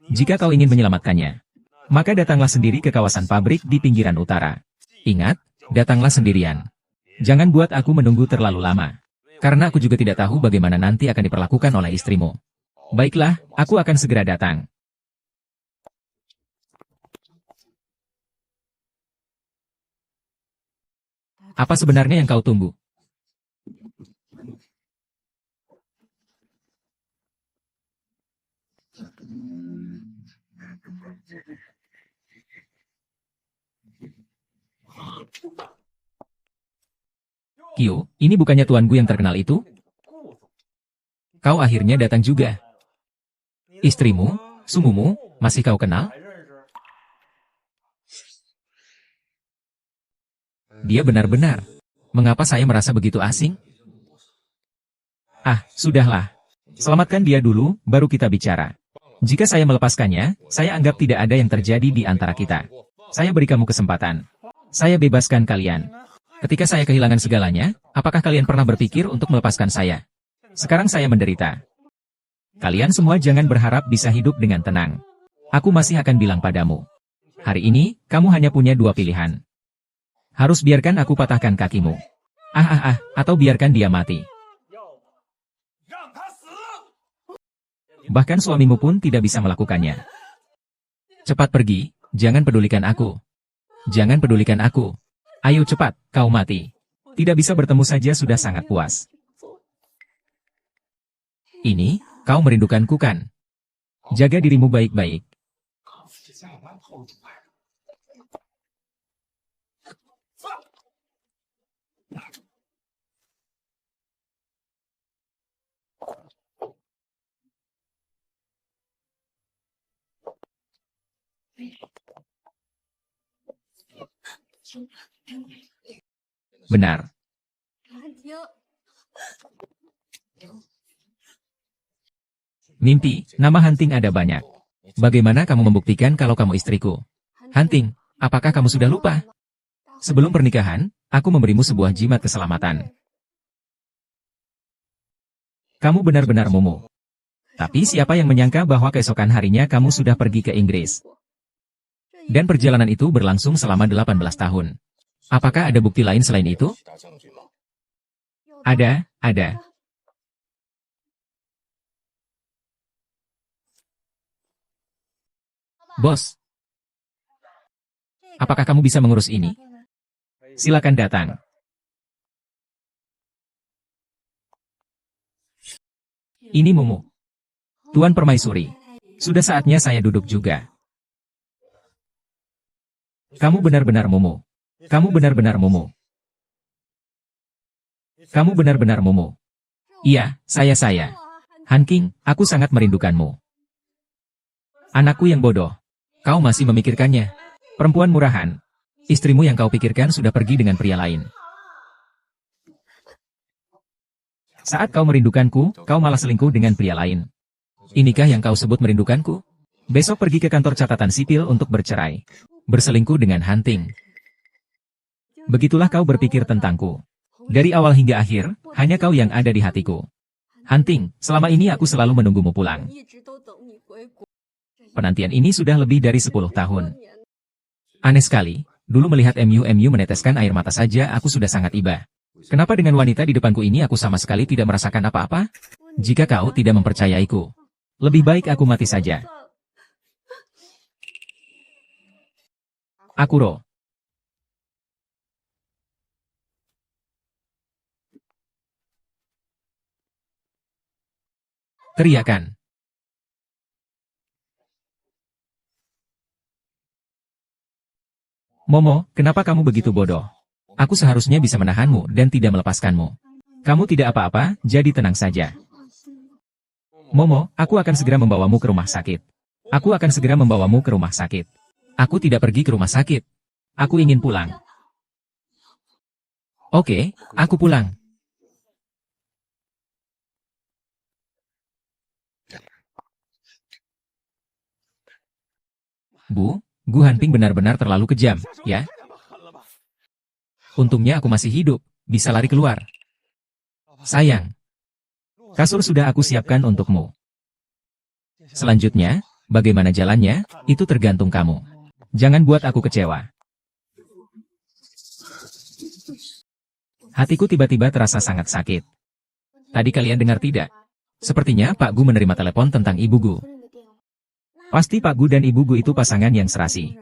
Jika kau ingin menyelamatkannya, maka datanglah sendiri ke kawasan pabrik di pinggiran utara. Ingat, datanglah sendirian. Jangan buat aku menunggu terlalu lama. Karena aku juga tidak tahu bagaimana nanti akan diperlakukan oleh istrimu. Baiklah, aku akan segera datang. Apa sebenarnya yang kau tunggu? Kyo, ini bukannya Tuan Gu yang terkenal itu? Kau akhirnya datang juga. Istrimu, Sumumu, masih kau kenal? Dia benar-benar. Mengapa saya merasa begitu asing? Ah, sudahlah. Selamatkan dia dulu, baru kita bicara. Jika saya melepaskannya, saya anggap tidak ada yang terjadi di antara kita. Saya beri kamu kesempatan. Saya bebaskan kalian. Ketika saya kehilangan segalanya, apakah kalian pernah berpikir untuk melepaskan saya? Sekarang saya menderita. Kalian semua jangan berharap bisa hidup dengan tenang. Aku masih akan bilang padamu. Hari ini, kamu hanya punya 2 pilihan. Harus biarkan aku patahkan kakimu. Atau biarkan dia mati. Bahkan suamimu pun tidak bisa melakukannya. Cepat pergi, jangan pedulikan aku. Jangan pedulikan aku. Ayo cepat, kau mati. Tidak bisa bertemu saja sudah sangat puas. Ini, kau merindukanku kan? Jaga dirimu baik-baik. Benar. Mimpi, nama Hunting ada banyak. Bagaimana kamu membuktikan kalau kamu istriku? Hunting, apakah kamu sudah lupa? Sebelum pernikahan, Aku memberimu sebuah jimat keselamatan. Kamu benar-benar Momo. Tapi siapa yang menyangka bahwa keesokan harinya kamu sudah pergi ke Inggris. Dan perjalanan itu berlangsung selama 18 tahun. Apakah ada bukti lain selain itu? Ada. Bos, apakah kamu bisa mengurus ini? Silakan datang. Ini Momo. Tuan Permaisuri. Sudah saatnya saya duduk juga. Kamu benar-benar Momo. Kamu benar-benar Momo. Kamu benar-benar Momo. Iya, saya. Hanking, aku sangat merindukanmu. Anakku yang bodoh. Kau masih memikirkannya. Perempuan murahan. Istrimu yang kau pikirkan sudah pergi dengan pria lain. Saat kau merindukanku, kau malah selingkuh dengan pria lain. Inikah yang kau sebut merindukanku? Besok pergi ke kantor catatan sipil untuk bercerai. Berselingkuh dengan Hanting. Begitulah kau berpikir tentangku. Dari awal hingga akhir, hanya kau yang ada di hatiku. Hanting, selama ini aku selalu menunggumu pulang. Penantian ini sudah lebih dari 10 tahun. Aneh sekali, dulu melihat MU meneteskan air mata saja aku sudah sangat iba. Kenapa dengan wanita di depanku ini aku sama sekali tidak merasakan apa-apa? Jika kau tidak mempercayaiku, lebih baik aku mati saja. Akuro. Teriakan. Momo, kenapa kamu begitu bodoh? Aku seharusnya bisa menahanmu dan tidak melepaskanmu. Kamu tidak apa-apa, jadi tenang saja. Momo, aku akan segera membawamu ke rumah sakit. Aku akan segera membawamu ke rumah sakit. Aku tidak pergi ke rumah sakit. Aku ingin pulang. Oke, aku pulang. Gu Hanping benar-benar terlalu kejam, ya? Untungnya aku masih hidup, bisa lari keluar. Sayang, kasur sudah aku siapkan untukmu. Selanjutnya, bagaimana jalannya, itu tergantung kamu. Jangan buat aku kecewa. Hatiku tiba-tiba terasa sangat sakit. Tadi kalian dengar tidak? Sepertinya Pak Gu menerima telepon tentang Ibu Gu. Pasti Pak Gu dan Ibu Gu itu pasangan yang serasi.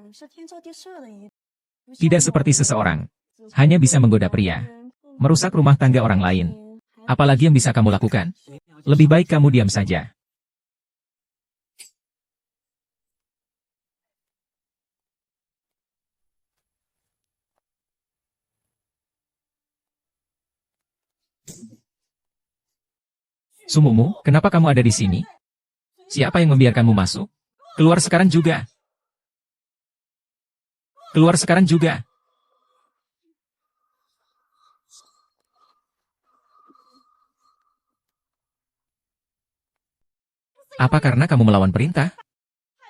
Tidak seperti seseorang. Hanya bisa menggoda pria. Merusak rumah tangga orang lain. Apalagi yang bisa kamu lakukan? Lebih baik kamu diam saja. Sumumu, kenapa kamu ada di sini? Siapa yang membiarkanmu masuk? Keluar sekarang juga. Keluar sekarang juga. Apa karena kamu melawan perintah?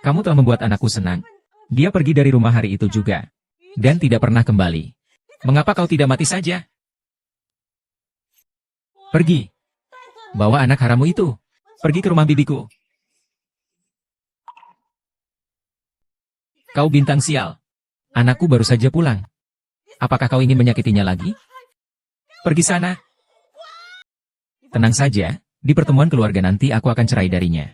Kamu telah membuat anakku senang. Dia pergi dari rumah hari itu juga. Dan tidak pernah kembali. Mengapa kau tidak mati saja? Pergi. Bawa anak haramu itu. Pergi ke rumah bibiku. Kau bintang sial. Anakku baru saja pulang. Apakah kau ingin menyakitinya lagi? Pergi sana. Tenang saja, di pertemuan keluarga nanti aku akan cerai darinya.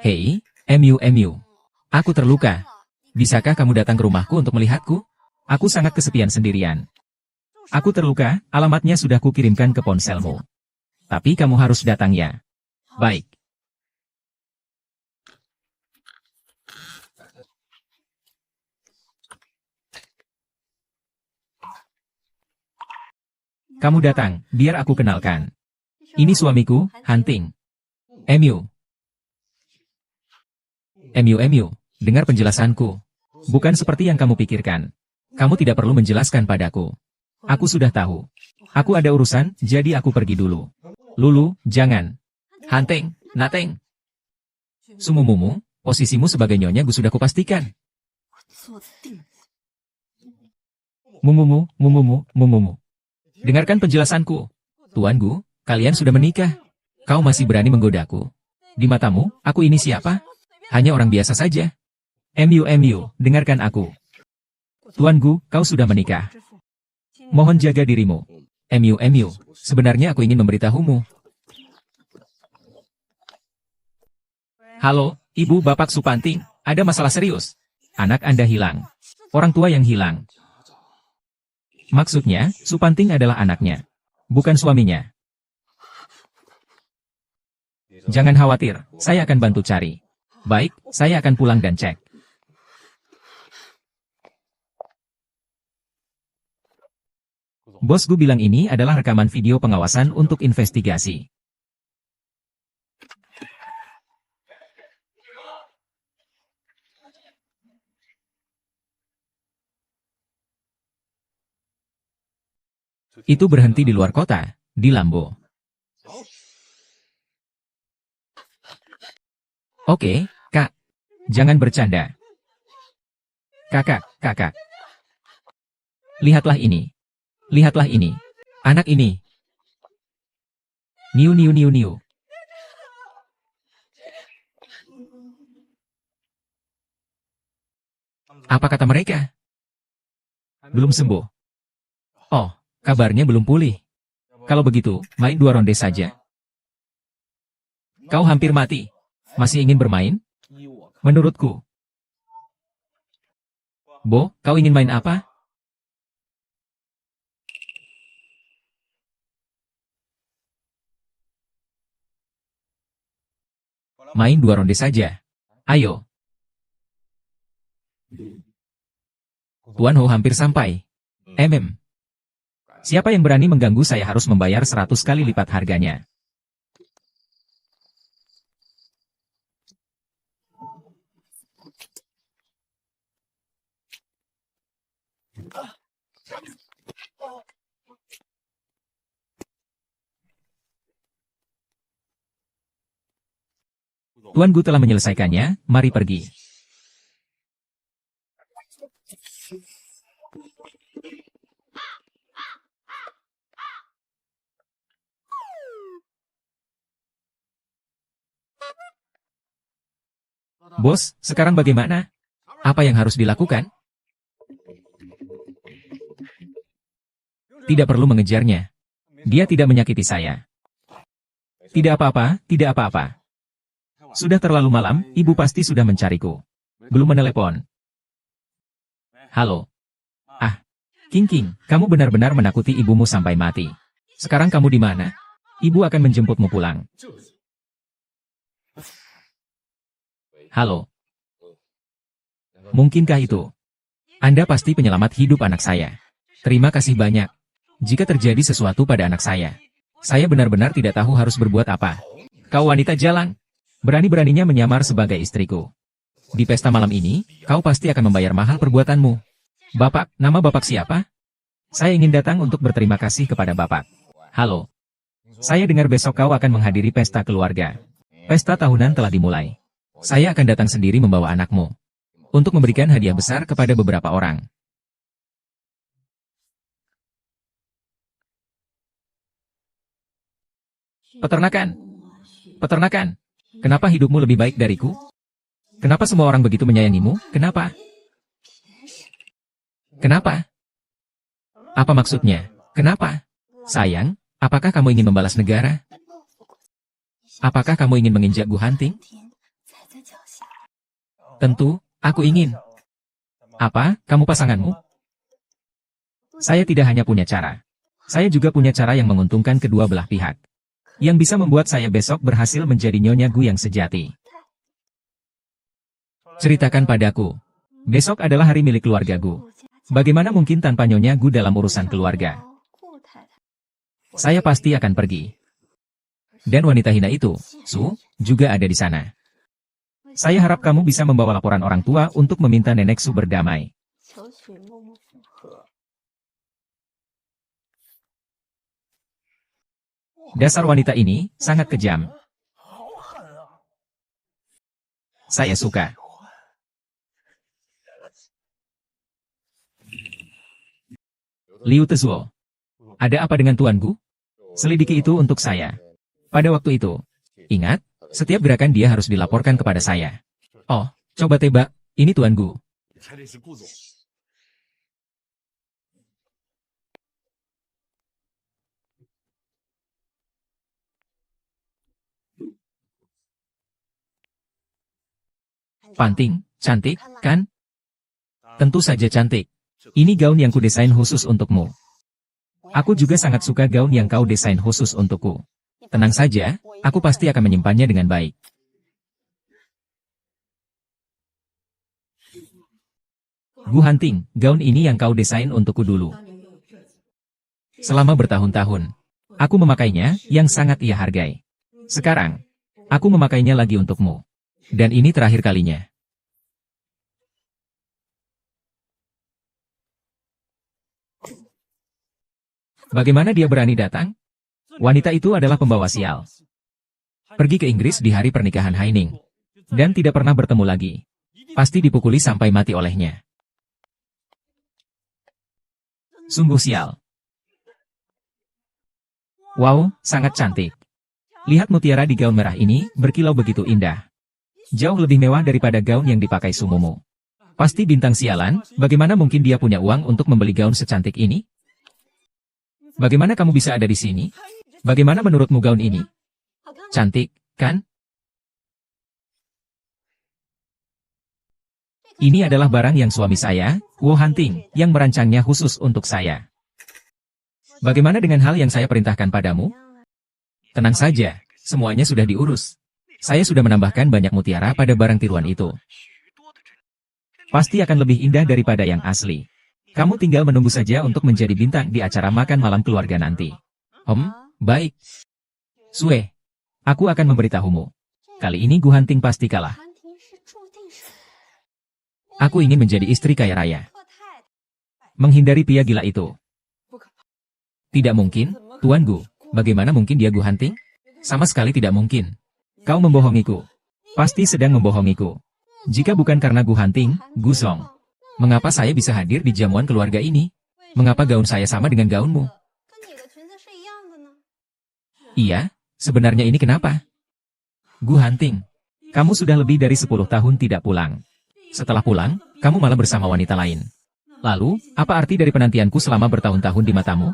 Hei, MU. Aku terluka. Bisakah kamu datang ke rumahku untuk melihatku? Aku sangat kesepian sendirian. Aku terluka, alamatnya sudah kukirimkan ke ponselmu. Tapi kamu harus datang ya. Baik. Kamu datang, biar aku kenalkan. Ini suamiku, Hanting. MU, dengar penjelasanku. Bukan seperti yang kamu pikirkan. Kamu tidak perlu menjelaskan padaku. Aku sudah tahu. Aku ada urusan, jadi aku pergi dulu. Lulu, jangan. Hanteng, Nateng. Sumumumu, posisimu sebagai Nyonya Gu sudah kupastikan. Mumumu. Dengarkan penjelasanku. Tuan Gu, kalian sudah menikah. Kau masih berani menggodaku. Di matamu, aku ini siapa? Hanya orang biasa saja. Dengarkan aku. Tuan Gu, kau sudah menikah. Mohon jaga dirimu. Sebenarnya aku ingin memberitahumu. Halo, Ibu Bapak Supanting, ada masalah serius. Anak Anda hilang. Orang tua yang hilang. Maksudnya, Supanting adalah anaknya, bukan suaminya. Jangan khawatir, saya akan bantu cari. Baik, saya akan pulang dan cek. Bosku bilang ini adalah rekaman video pengawasan untuk investigasi. Itu berhenti di luar kota, di Lambo. Oke, Kak. Jangan bercanda. Kakak. Lihatlah ini. Anak ini. Niu. Apa kata mereka? Belum sembuh. Oh, kabarnya belum pulih. Kalau begitu, main 2 ronde saja. Kau hampir mati. Masih ingin bermain? Menurutku. Bo, kau ingin main apa? Main 2 ronde saja. Ayo. Tuan Ho hampir sampai. Siapa yang berani mengganggu saya harus membayar 100 kali lipat harganya. Tuan Gu telah menyelesaikannya, mari pergi. Bos, sekarang bagaimana? Apa yang harus dilakukan? Tidak perlu mengejarnya. Dia tidak menyakiti saya. Tidak apa-apa. Sudah terlalu malam, ibu pasti sudah mencariku. Belum menelepon. Halo. King, kamu benar-benar menakuti ibumu sampai mati. Sekarang kamu di mana? Ibu akan menjemputmu pulang. Halo. Mungkinkah itu? Anda pasti penyelamat hidup anak saya. Terima kasih banyak. Jika terjadi sesuatu pada anak saya benar-benar tidak tahu harus berbuat apa. Kau wanita jalang. Berani-beraninya menyamar sebagai istriku. Di pesta malam ini, kau pasti akan membayar mahal perbuatanmu. Bapak, nama Bapak siapa? Saya ingin datang untuk berterima kasih kepada Bapak. Halo. Saya dengar besok kau akan menghadiri pesta keluarga. Pesta tahunan telah dimulai. Saya akan datang sendiri membawa anakmu. Untuk memberikan hadiah besar kepada beberapa orang. Peternakan. Kenapa hidupmu lebih baik dariku? Kenapa semua orang begitu menyayangimu? Kenapa? Apa maksudnya? Kenapa? Sayang, apakah kamu ingin membalas negara? Apakah kamu ingin menginjak Gu Hanting? Tentu, aku ingin. Apa, kamu pasanganmu? Saya tidak hanya punya cara. Saya juga punya cara yang menguntungkan kedua belah pihak. Yang bisa membuat saya besok berhasil menjadi Nyonya Gu yang sejati. Ceritakan padaku. Besok adalah hari milik keluarga Gu. Bagaimana mungkin tanpa Nyonya Gu dalam urusan keluarga? Saya pasti akan pergi. Dan wanita hina itu, Su, juga ada di sana. Saya harap kamu bisa membawa laporan orang tua untuk meminta nenek Su berdamai. Dasar wanita ini sangat kejam. Saya suka. Liu Tezuo. Ada apa dengan tuanku? Selidiki itu untuk saya. Pada waktu itu, ingat, setiap gerakan dia harus dilaporkan kepada saya. Oh, coba tebak, ini tuanku. Panting, cantik, kan? Tentu saja cantik. Ini gaun yang kudesain khusus untukmu. Aku juga sangat suka gaun yang kau desain khusus untukku. Tenang saja, aku pasti akan menyimpannya dengan baik. Gu Hanting, gaun ini yang kau desain untukku dulu. Selama bertahun-tahun, aku memakainya, yang sangat ia hargai. Sekarang, aku memakainya lagi untukmu. Dan ini terakhir kalinya. Bagaimana dia berani datang? Wanita itu adalah pembawa sial. Pergi ke Inggris di hari pernikahan Haining. Dan tidak pernah bertemu lagi. Pasti dipukuli sampai mati olehnya. Sungguh sial. Wow, sangat cantik. Lihat mutiara di gaun merah ini, berkilau begitu indah. Jauh lebih mewah daripada gaun yang dipakai Sumumu. Pasti bintang sialan, bagaimana mungkin dia punya uang untuk membeli gaun secantik ini? Bagaimana kamu bisa ada di sini? Bagaimana menurutmu gaun ini? Cantik, kan? Ini adalah barang yang suami saya, Wu Hanting, yang merancangnya khusus untuk saya. Bagaimana dengan hal yang saya perintahkan padamu? Tenang saja, semuanya sudah diurus. Saya sudah menambahkan banyak mutiara pada barang tiruan itu. Pasti akan lebih indah daripada yang asli. Kamu tinggal menunggu saja untuk menjadi bintang di acara makan malam keluarga nanti. Baik. Sue, aku akan memberitahumu. Kali ini Gu Hanting pasti kalah. Aku ingin menjadi istri kaya raya. Menghindari pria gila itu. Tidak mungkin, Tuan Gu. Bagaimana mungkin dia Gu Hanting? Sama sekali tidak mungkin. Kau membohongiku. Pasti sedang membohongiku. Jika bukan karena Gu Hanting, Gu Song. Mengapa saya bisa hadir di jamuan keluarga ini? Mengapa gaun saya sama dengan gaunmu? Iya, sebenarnya ini kenapa? Gu Hanting, kamu sudah lebih dari 10 tahun tidak pulang. Setelah pulang, kamu malah bersama wanita lain. Lalu, apa arti dari penantianku selama bertahun-tahun di matamu?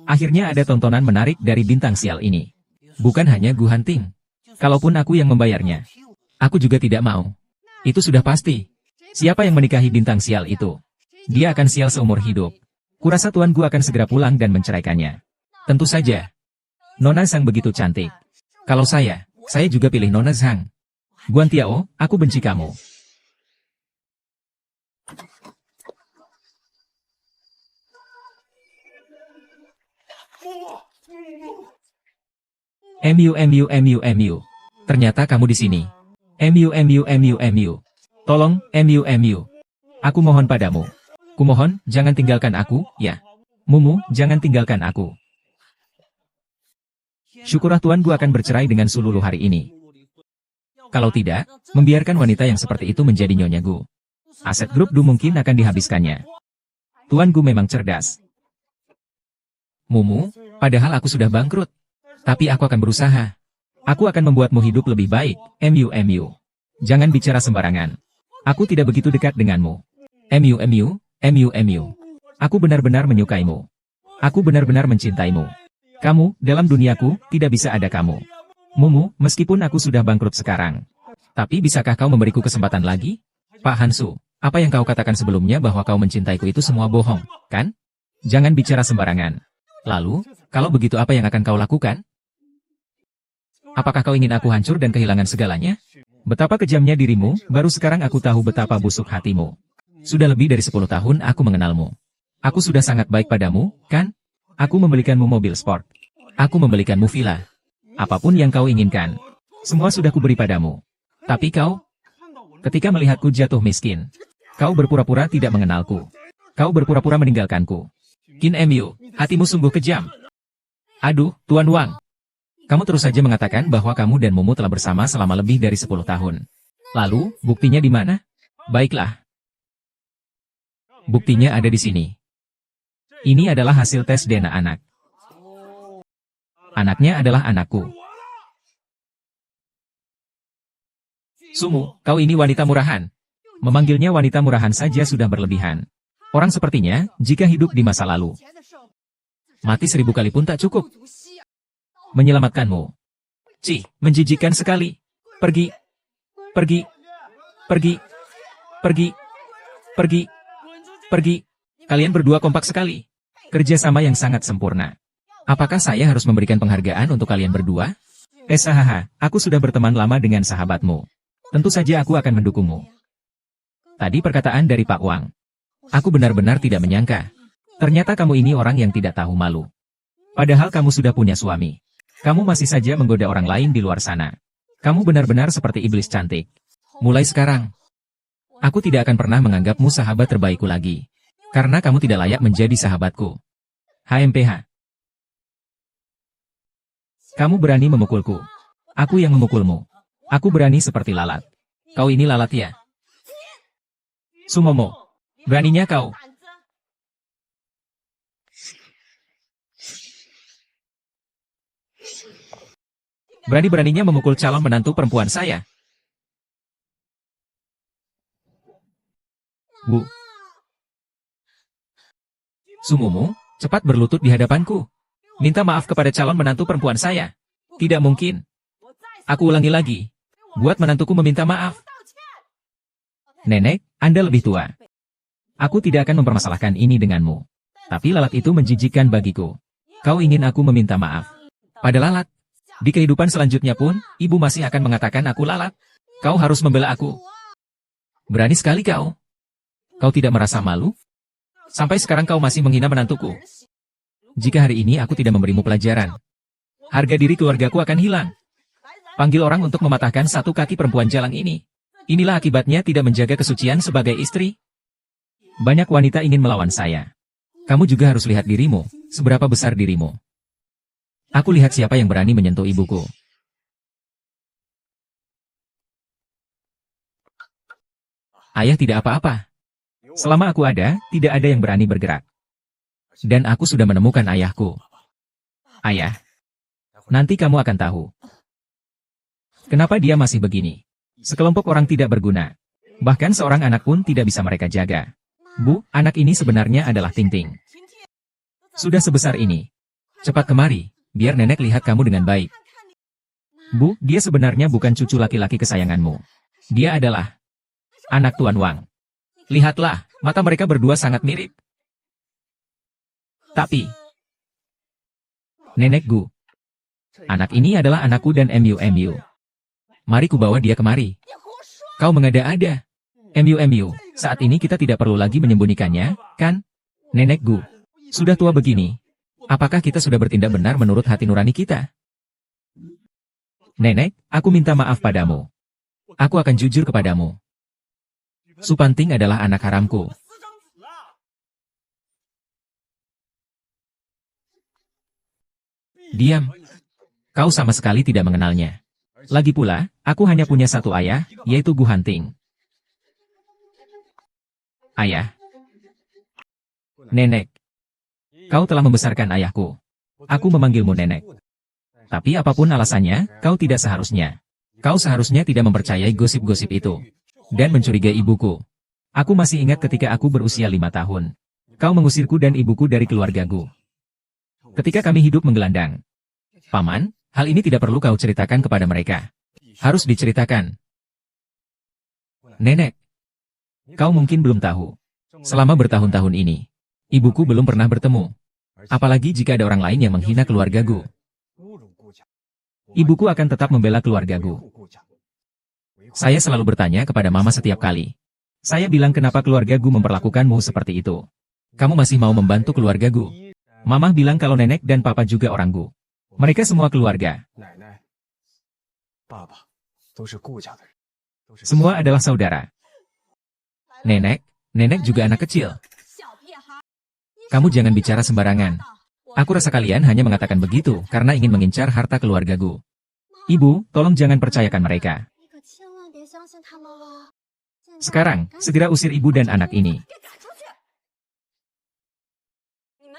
Akhirnya ada tontonan menarik dari bintang sial ini. Bukan hanya Gu Hanting. Kalaupun aku yang membayarnya, aku juga tidak mau. Itu sudah pasti. Siapa yang menikahi bintang sial itu? Dia akan sial seumur hidup. Kurasa Tuan Gu akan segera pulang dan menceraikannya. Tentu saja. Nona Zhang begitu cantik. Kalau saya juga pilih Nona Zhang. Guan Tiao, aku benci kamu. MU. Ternyata kamu di sini. MU. Tolong, MU. Aku mohon padamu. Kumohon, jangan tinggalkan aku, ya. Mumu, jangan tinggalkan aku. Syukurlah Tuan Gu akan bercerai dengan Sululu hari ini. Kalau tidak, membiarkan wanita yang seperti itu menjadi Nyonya Gu. Aset grup Du mungkin akan dihabiskannya. Tuan Gu memang cerdas. Mumu, padahal aku sudah bangkrut. Tapi aku akan berusaha. Aku akan membuatmu hidup lebih baik, MU. Jangan bicara sembarangan. Aku tidak begitu dekat denganmu. MU. Aku benar-benar menyukaimu. Aku benar-benar mencintaimu. Kamu, dalam duniaku, tidak bisa ada kamu. Mumu, meskipun aku sudah bangkrut sekarang. Tapi bisakah kau memberiku kesempatan lagi? Pak Hansu, apa yang kau katakan sebelumnya bahwa kau mencintaiku itu semua bohong, kan? Jangan bicara sembarangan. Lalu, kalau begitu apa yang akan kau lakukan? Apakah kau ingin aku hancur dan kehilangan segalanya? Betapa kejamnya dirimu, baru sekarang aku tahu betapa busuk hatimu. Sudah lebih dari 10 tahun aku mengenalmu. Aku sudah sangat baik padamu, kan? Aku membelikanmu mobil sport. Aku membelikanmu villa. Apapun yang kau inginkan. Semua sudah kuberi padamu. Tapi kau, ketika melihatku jatuh miskin, kau berpura-pura tidak mengenalku. Kau berpura-pura meninggalkanku. Qin Emyu, hatimu sungguh kejam. Aduh, Tuan Wang. Kamu terus saja mengatakan bahwa kamu dan Mumu telah bersama selama lebih dari 10 tahun. Lalu, buktinya di mana? Baiklah. Buktinya ada di sini. Ini adalah hasil tes DNA anak. Anaknya adalah anakku. Sumu, kau ini wanita murahan. Memanggilnya wanita murahan saja sudah berlebihan. Orang sepertinya, jika hidup di masa lalu, mati 1000 kali pun tak cukup menyelamatkanmu. Cih, menjijikkan sekali. Pergi. Pergi. Pergi. Pergi. Pergi. Pergi. Kalian berdua kompak sekali. Kerjasama yang sangat sempurna. Apakah saya harus memberikan penghargaan untuk kalian berdua? Hahaha, aku sudah berteman lama dengan sahabatmu. Tentu saja aku akan mendukungmu. Tadi perkataan dari Pak Wang. Aku benar-benar tidak menyangka. Ternyata kamu ini orang yang tidak tahu malu. Padahal kamu sudah punya suami. Kamu masih saja menggoda orang lain di luar sana. Kamu benar-benar seperti iblis cantik. Mulai sekarang, aku tidak akan pernah menganggapmu sahabat terbaikku lagi. Karena kamu tidak layak menjadi sahabatku. HMPH. Kamu berani memukulku. Aku yang memukulmu. Aku berani seperti lalat. Kau ini lalat ya? Sumomo. Beraninya kau. Berani-beraninya memukul calon menantu perempuan saya. Bu. Sumumu, cepat berlutut di hadapanku. Minta maaf kepada calon menantu perempuan saya. Tidak mungkin. Aku ulangi lagi. Buat menantuku meminta maaf. Nenek, Anda lebih tua. Aku tidak akan mempermasalahkan ini denganmu. Tapi lalat itu menjijikkan bagiku. Kau ingin aku meminta maaf pada lalat? Di kehidupan selanjutnya pun, ibu masih akan mengatakan aku lalat. Kau harus membela aku. Berani sekali kau. Kau tidak merasa malu? Sampai sekarang kau masih menghina menantuku. Jika hari ini aku tidak memberimu pelajaran, harga diri keluargaku akan hilang. Panggil orang untuk mematahkan satu kaki perempuan jalang ini. Inilah akibatnya tidak menjaga kesucian sebagai istri. Banyak wanita ingin melawan saya. Kamu juga harus lihat dirimu, seberapa besar dirimu. Aku lihat siapa yang berani menyentuh ibuku. Ayah tidak apa-apa. Selama aku ada, tidak ada yang berani bergerak. Dan aku sudah menemukan ayahku. Ayah, nanti kamu akan tahu. Kenapa dia masih begini? Sekelompok orang tidak berguna. Bahkan seorang anak pun tidak bisa mereka jaga. Bu, anak ini sebenarnya adalah Ting Ting. Sudah sebesar ini. Cepat kemari, biar nenek lihat kamu dengan baik. Bu, dia sebenarnya bukan cucu laki-laki kesayanganmu. Dia adalah anak Tuan Wang. Lihatlah, mata mereka berdua sangat mirip. Tapi, Nenek Gu, anak ini adalah anakku dan MU. Mari ku bawa dia kemari. Kau mengada-ada. MU, saat ini kita tidak perlu lagi menyembunyikannya, kan? Nenek Gu, sudah tua begini. Apakah kita sudah bertindak benar menurut hati nurani kita? Nenek, aku minta maaf padamu. Aku akan jujur kepadamu. Supanting adalah anak haramku. Diam. Kau sama sekali tidak mengenalnya. Lagi pula, aku hanya punya satu ayah, yaitu Gu Hanting. Ayah. Nenek. Kau telah membesarkan ayahku. Aku memanggilmu nenek. Tapi apapun alasannya, kau tidak seharusnya. Kau seharusnya tidak mempercayai gosip-gosip itu. Dan mencurigai ibuku. Aku masih ingat ketika aku berusia 5 tahun. Kau mengusirku dan ibuku dari keluargaku. Ketika kami hidup menggelandang. Paman, hal ini tidak perlu kau ceritakan kepada mereka. Harus diceritakan. Nenek. Kau mungkin belum tahu. Selama bertahun-tahun ini, ibuku belum pernah bertemu. Apalagi jika ada orang lain yang menghina keluargaku. Ibuku akan tetap membela keluargaku. Saya selalu bertanya kepada mama setiap kali. Saya bilang kenapa keluargaku memperlakukanmu seperti itu. Kamu masih mau membantu keluargaku. Mama bilang kalau nenek dan papa juga orangku. Mereka semua keluarga. Semua adalah saudara. Nenek juga anak kecil. Kamu jangan bicara sembarangan. Aku rasa kalian hanya mengatakan begitu karena ingin mengincar harta keluargaku. Ibu, tolong jangan percayakan mereka. Sekarang, segera usir ibu dan anak ini.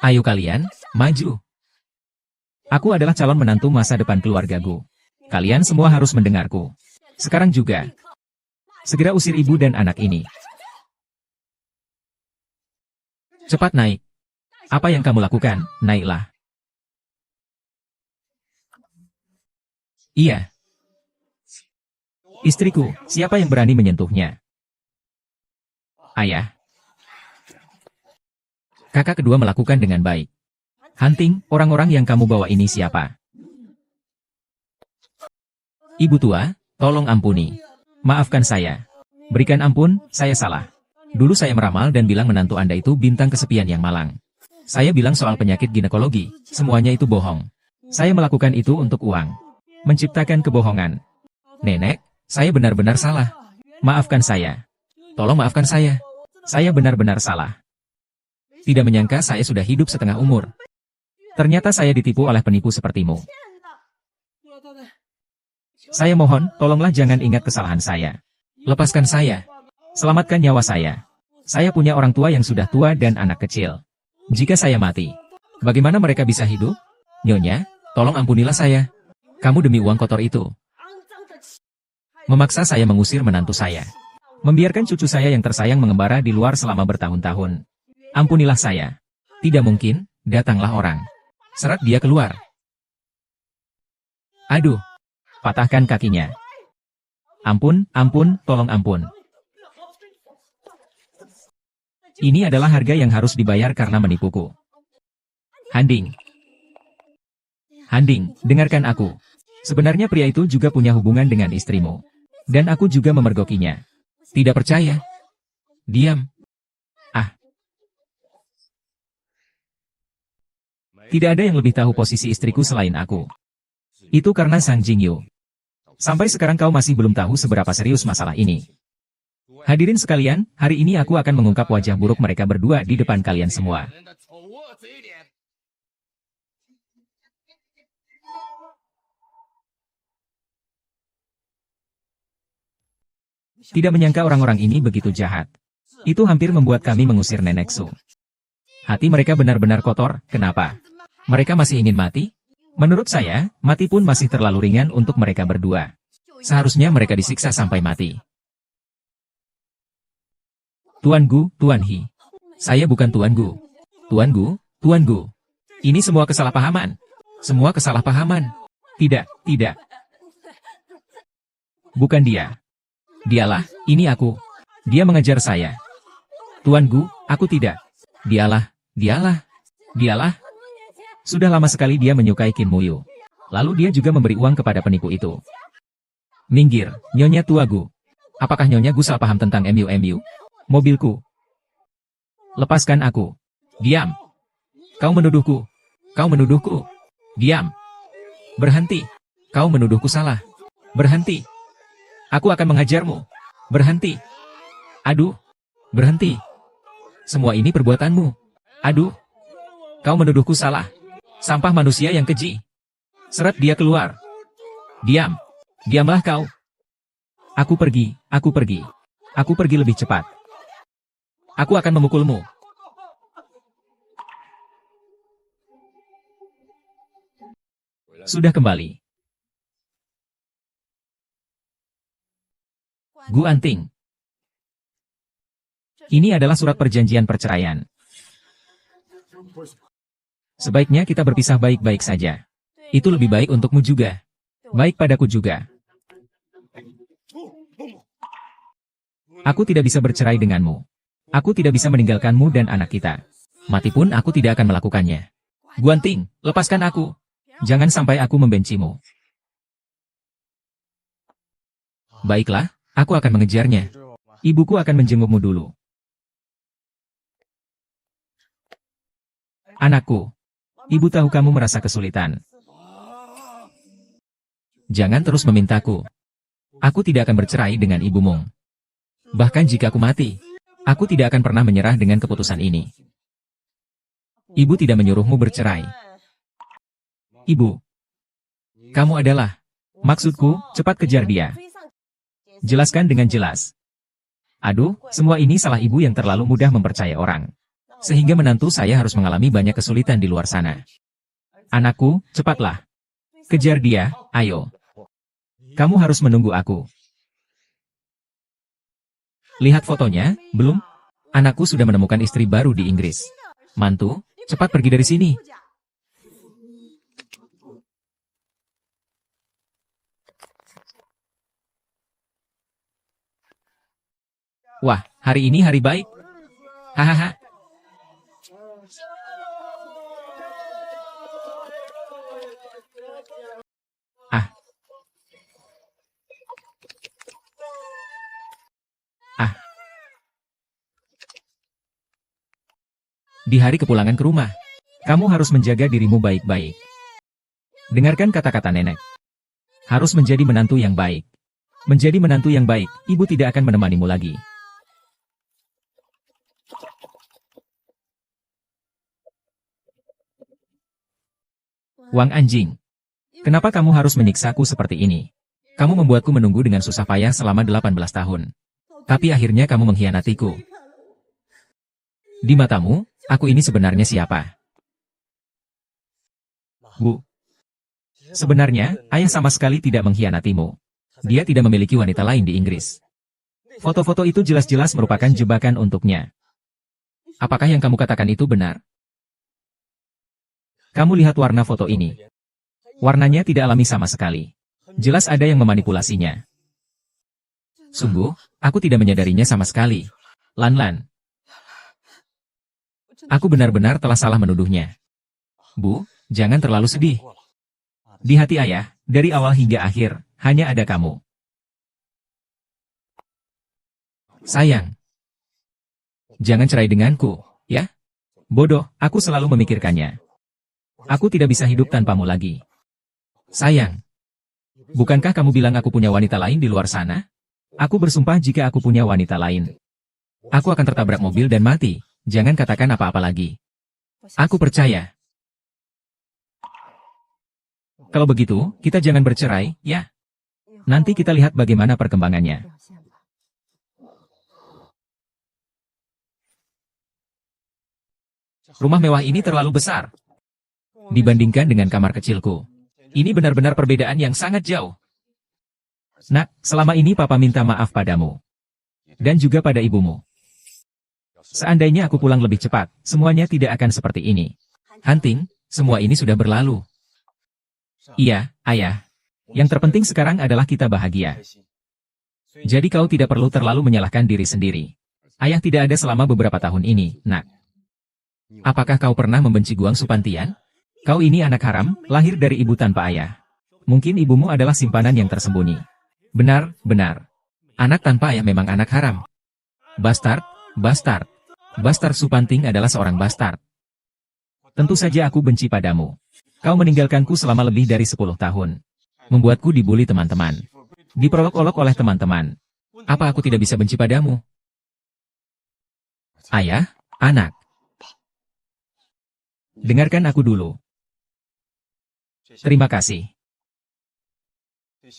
Ayo kalian, maju. Aku adalah calon menantu masa depan keluargaku. Kalian semua harus mendengarku. Sekarang juga. Segera usir ibu dan anak ini. Cepat naik. Apa yang kamu lakukan? Naiklah. Iya. Istriku, siapa yang berani menyentuhnya? Ayah. Kakak kedua melakukan dengan baik. Hunting, orang-orang yang kamu bawa ini siapa? Ibu tua, tolong ampuni. Maafkan saya. Berikan ampun, saya salah. Dulu saya meramal dan bilang menantu Anda itu bintang kesepian yang malang. Saya bilang soal penyakit ginekologi, semuanya itu bohong. Saya melakukan itu untuk uang. Menciptakan kebohongan. Nenek, saya benar-benar salah. Maafkan saya. Tolong maafkan saya. Saya benar-benar salah. Tidak menyangka saya sudah hidup setengah umur. Ternyata saya ditipu oleh penipu sepertimu. Saya mohon, tolonglah jangan ingat kesalahan saya. Lepaskan saya. Selamatkan nyawa saya. Saya punya orang tua yang sudah tua dan anak kecil. Jika saya mati, bagaimana mereka bisa hidup? Nyonya, tolong ampunilah saya. Kamu demi uang kotor itu memaksa saya mengusir menantu saya. Membiarkan cucu saya yang tersayang mengembara di luar selama bertahun-tahun. Ampunilah saya. Tidak mungkin, datanglah orang. Seret dia keluar. Aduh. Patahkan kakinya. Ampun, ampun, tolong ampun. Ini adalah harga yang harus dibayar karena menipuku. Handing. Handing, dengarkan aku. Sebenarnya pria itu juga punya hubungan dengan istrimu. Dan aku juga memergokinya. Tidak percaya? Diam. Ah. Tidak ada yang lebih tahu posisi istriku selain aku. Itu karena Sang Jingyu. Sampai sekarang kau masih belum tahu seberapa serius masalah ini. Hadirin sekalian, hari ini aku akan mengungkap wajah buruk mereka berdua di depan kalian semua. Tidak menyangka orang-orang ini begitu jahat. Itu hampir membuat kami mengusir Nenek Su. Hati mereka benar-benar kotor, kenapa? Mereka masih ingin mati? Menurut saya, mati pun masih terlalu ringan untuk mereka berdua. Seharusnya mereka disiksa sampai mati. Tuan Gu, Tuan Hi. Saya bukan Tuan Gu. Tuan Gu, Tuan Gu. Ini semua kesalahpahaman. Semua kesalahpahaman. Tidak, tidak. Bukan dia. Dialah, ini aku. Dia mengejar saya. Tuan Gu, aku tidak. Dialah, dialah, dialah. Sudah lama sekali dia menyukai Qin Muyu. Lalu dia juga memberi uang kepada penipu itu. Minggir, Nyonya Tua Gu. Apakah Nyonya Gu salah paham tentang MU? Mobilku. Lepaskan aku. Diam. Kau menuduhku. Kau menuduhku. Diam. Berhenti. Kau menuduhku salah. Berhenti. Aku akan menghajarmu. Berhenti. Aduh. Berhenti. Semua ini perbuatanmu. Aduh. Kau menuduhku salah. Sampah manusia yang keji. Seret dia keluar. Diam. Diamlah kau. Aku pergi, aku pergi. Aku pergi lebih cepat. Aku akan memukulmu. Sudah kembali. Gu Anting. Ini adalah surat perjanjian perceraian. Sebaiknya kita berpisah baik-baik saja. Itu lebih baik untukmu juga. Baik padaku juga. Aku tidak bisa bercerai denganmu. Aku tidak bisa meninggalkanmu dan anak kita. Mati pun aku tidak akan melakukannya. Guanting, lepaskan aku. Jangan sampai aku membencimu. Baiklah, aku akan mengejarnya. Ibuku akan menjengukmu dulu. Anakku, ibu tahu kamu merasa kesulitan. Jangan terus memintaku. Aku tidak akan bercerai dengan ibumu. Bahkan jika aku mati, aku tidak akan pernah menyerah dengan keputusan ini. Ibu tidak menyuruhmu bercerai. Ibu, kamu adalah... Maksudku, cepat kejar dia. Jelaskan dengan jelas. Aduh, semua ini salah ibu yang terlalu mudah mempercayai orang. Sehingga menantu saya harus mengalami banyak kesulitan di luar sana. Anakku, cepatlah. Kejar dia, ayo. Kamu harus menunggu aku. Lihat fotonya, belum? Anakku sudah menemukan istri baru di Inggris. Mantu, cepat pergi dari sini. Wah, hari ini hari baik. Hahaha. Ah. Ah. Di hari kepulangan ke rumah, kamu harus menjaga dirimu baik-baik. Dengarkan kata-kata nenek. Harus menjadi menantu yang baik. Menjadi menantu yang baik, ibu tidak akan menemanimu lagi. Wang anjing. Kenapa kamu harus menyiksaku seperti ini? Kamu membuatku menunggu dengan susah payah selama 18 tahun. Tapi akhirnya kamu mengkhianatiku. Di matamu, aku ini sebenarnya siapa? Bu. Sebenarnya, ayah sama sekali tidak mengkhianatimu. Dia tidak memiliki wanita lain di Inggris. Foto-foto itu jelas-jelas merupakan jebakan untuknya. Apakah yang kamu katakan itu benar? Kamu lihat warna foto ini. Warnanya tidak alami sama sekali. Jelas ada yang memanipulasinya. Sungguh, aku tidak menyadarinya sama sekali. Lan. Aku benar-benar telah salah menuduhnya. Bu, jangan terlalu sedih. Di hati ayah, dari awal hingga akhir, hanya ada kamu. Sayang. Jangan cerai denganku, ya? Bodoh, aku selalu memikirkannya. Aku tidak bisa hidup tanpamu lagi. Sayang. Bukankah kamu bilang aku punya wanita lain di luar sana? Aku bersumpah jika aku punya wanita lain. Aku akan tertabrak mobil dan mati. Jangan katakan apa-apa lagi. Aku percaya. Kalau begitu, kita jangan bercerai, ya? Nanti kita lihat bagaimana perkembangannya. Rumah mewah ini terlalu besar. Dibandingkan dengan kamar kecilku. Ini benar-benar perbedaan yang sangat jauh. Nak, selama ini papa minta maaf padamu. Dan juga pada ibumu. Seandainya aku pulang lebih cepat, semuanya tidak akan seperti ini. Hunting, semua ini sudah berlalu. Iya, ayah. Yang terpenting sekarang adalah kita bahagia. Jadi kau tidak perlu terlalu menyalahkan diri sendiri. Ayah tidak ada selama beberapa tahun ini, nak. Apakah kau pernah membenci Guang Supantian? Kau ini anak haram, lahir dari ibu tanpa ayah. Mungkin ibumu adalah simpanan yang tersembunyi. Benar. Anak tanpa ayah memang anak haram. Bastard. Bastard Supanting adalah seorang bastard. Tentu saja aku benci padamu. Kau meninggalkanku selama lebih dari 10 tahun. Membuatku dibully teman-teman. Diperolok-olok oleh teman-teman. Apa aku tidak bisa benci padamu? Ayah, anak. Dengarkan aku dulu. Terima kasih.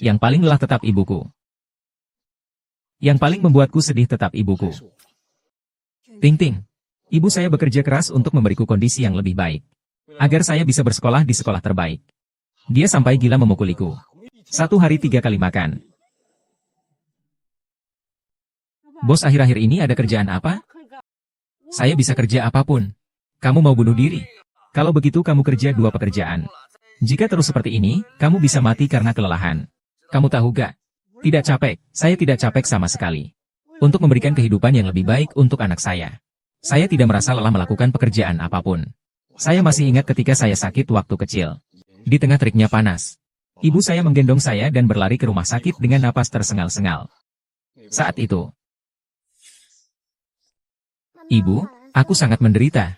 Yang paling lelah tetap ibuku. Yang paling membuatku sedih tetap ibuku. Ting. Ibu saya bekerja keras untuk memberiku kondisi yang lebih baik. Agar saya bisa bersekolah di sekolah terbaik. Dia sampai gila memukuliku. 1 hari 3 kali makan. Bos, akhir-akhir ini ada kerjaan apa? Saya bisa kerja apapun. Kamu mau bunuh diri? Kalau begitu kamu kerja 2 pekerjaan. Jika terus seperti ini, kamu bisa mati karena kelelahan. Kamu tahu gak? Tidak capek, saya tidak capek sama sekali. Untuk memberikan kehidupan yang lebih baik untuk anak saya. Saya tidak merasa lelah melakukan pekerjaan apapun. Saya masih ingat ketika saya sakit waktu kecil. Di tengah teriknya panas. Ibu saya menggendong saya dan berlari ke rumah sakit dengan napas tersengal-sengal. Saat itu, Ibu, aku sangat menderita.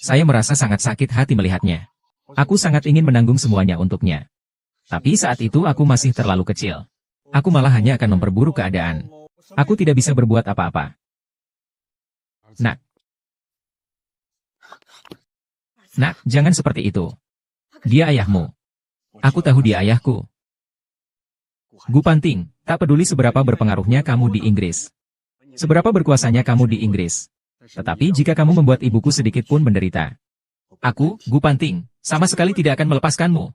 Saya merasa sangat sakit hati melihatnya. Aku sangat ingin menanggung semuanya untuknya. Tapi saat itu aku masih terlalu kecil. Aku malah hanya akan memperburuk keadaan. Aku tidak bisa berbuat apa-apa. Nak. Nak, jangan seperti itu. Dia ayahmu. Aku tahu dia ayahku. Gu Panting, tak peduli seberapa berpengaruhnya kamu di Inggris. Seberapa berkuasanya kamu di Inggris. Tetapi jika kamu membuat ibuku sedikit pun menderita. Aku, Gu Panting, sama sekali tidak akan melepaskanmu.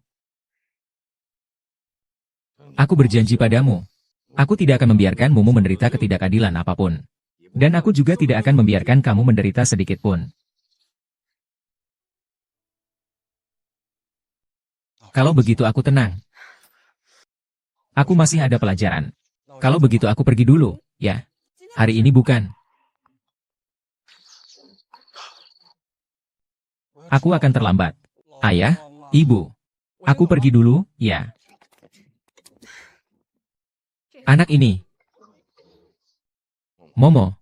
Aku berjanji padamu. Aku tidak akan membiarkan Mumu menderita ketidakadilan apapun. Dan aku juga tidak akan membiarkan kamu menderita sedikit pun. Kalau begitu aku tenang. Aku masih ada pelajaran. Kalau begitu aku pergi dulu, ya. Hari ini bukan. Aku akan terlambat. Ayah, ibu. Aku pergi dulu, ya. Anak ini. Momo.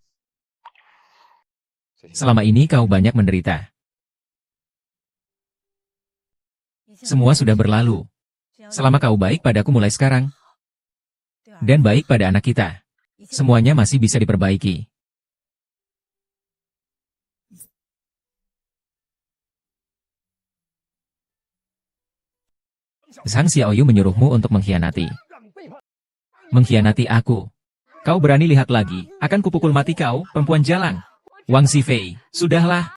Selama ini kau banyak menderita. Semua sudah berlalu. Selama kau baik padaku mulai sekarang. Dan baik pada anak kita. Semuanya masih bisa diperbaiki. Zhang Xiaoyu menyuruhmu untuk mengkhianati. Mengkhianati aku. Kau berani lihat lagi, akan kupukul mati kau, perempuan jalan. Wang Zifei, sudahlah.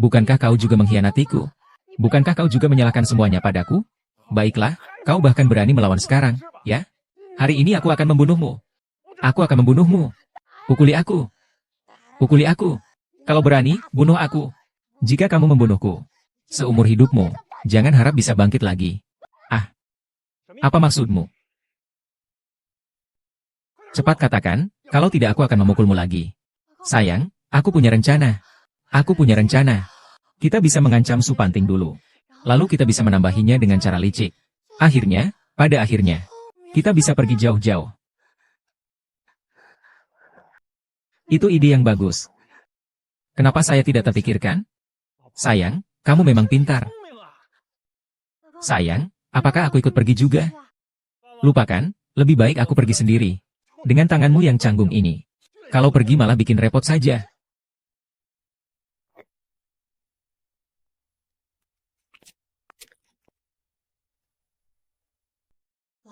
Bukankah kau juga mengkhianatiku? Bukankah kau juga menyalahkan semuanya padaku? Baiklah, kau bahkan berani melawan sekarang, ya? Hari ini aku akan membunuhmu. Aku akan membunuhmu. Pukuli aku. Pukuli aku. Kalau berani, bunuh aku. Jika kamu membunuhku, seumur hidupmu, jangan harap bisa bangkit lagi. Ah, apa maksudmu? Cepat katakan, kalau tidak aku akan memukulmu lagi. Sayang, aku punya rencana. Aku punya rencana. Kita bisa mengancam Su Panting dulu. Lalu kita bisa menambahinya dengan cara licik. Akhirnya, pada akhirnya, kita bisa pergi jauh-jauh. Itu ide yang bagus. Kenapa saya tidak terpikirkan? Sayang, kamu memang pintar. Sayang, apakah aku ikut pergi juga? Lupakan, lebih baik aku pergi sendiri. Dengan tanganmu yang canggung ini. Kalau pergi malah bikin repot saja.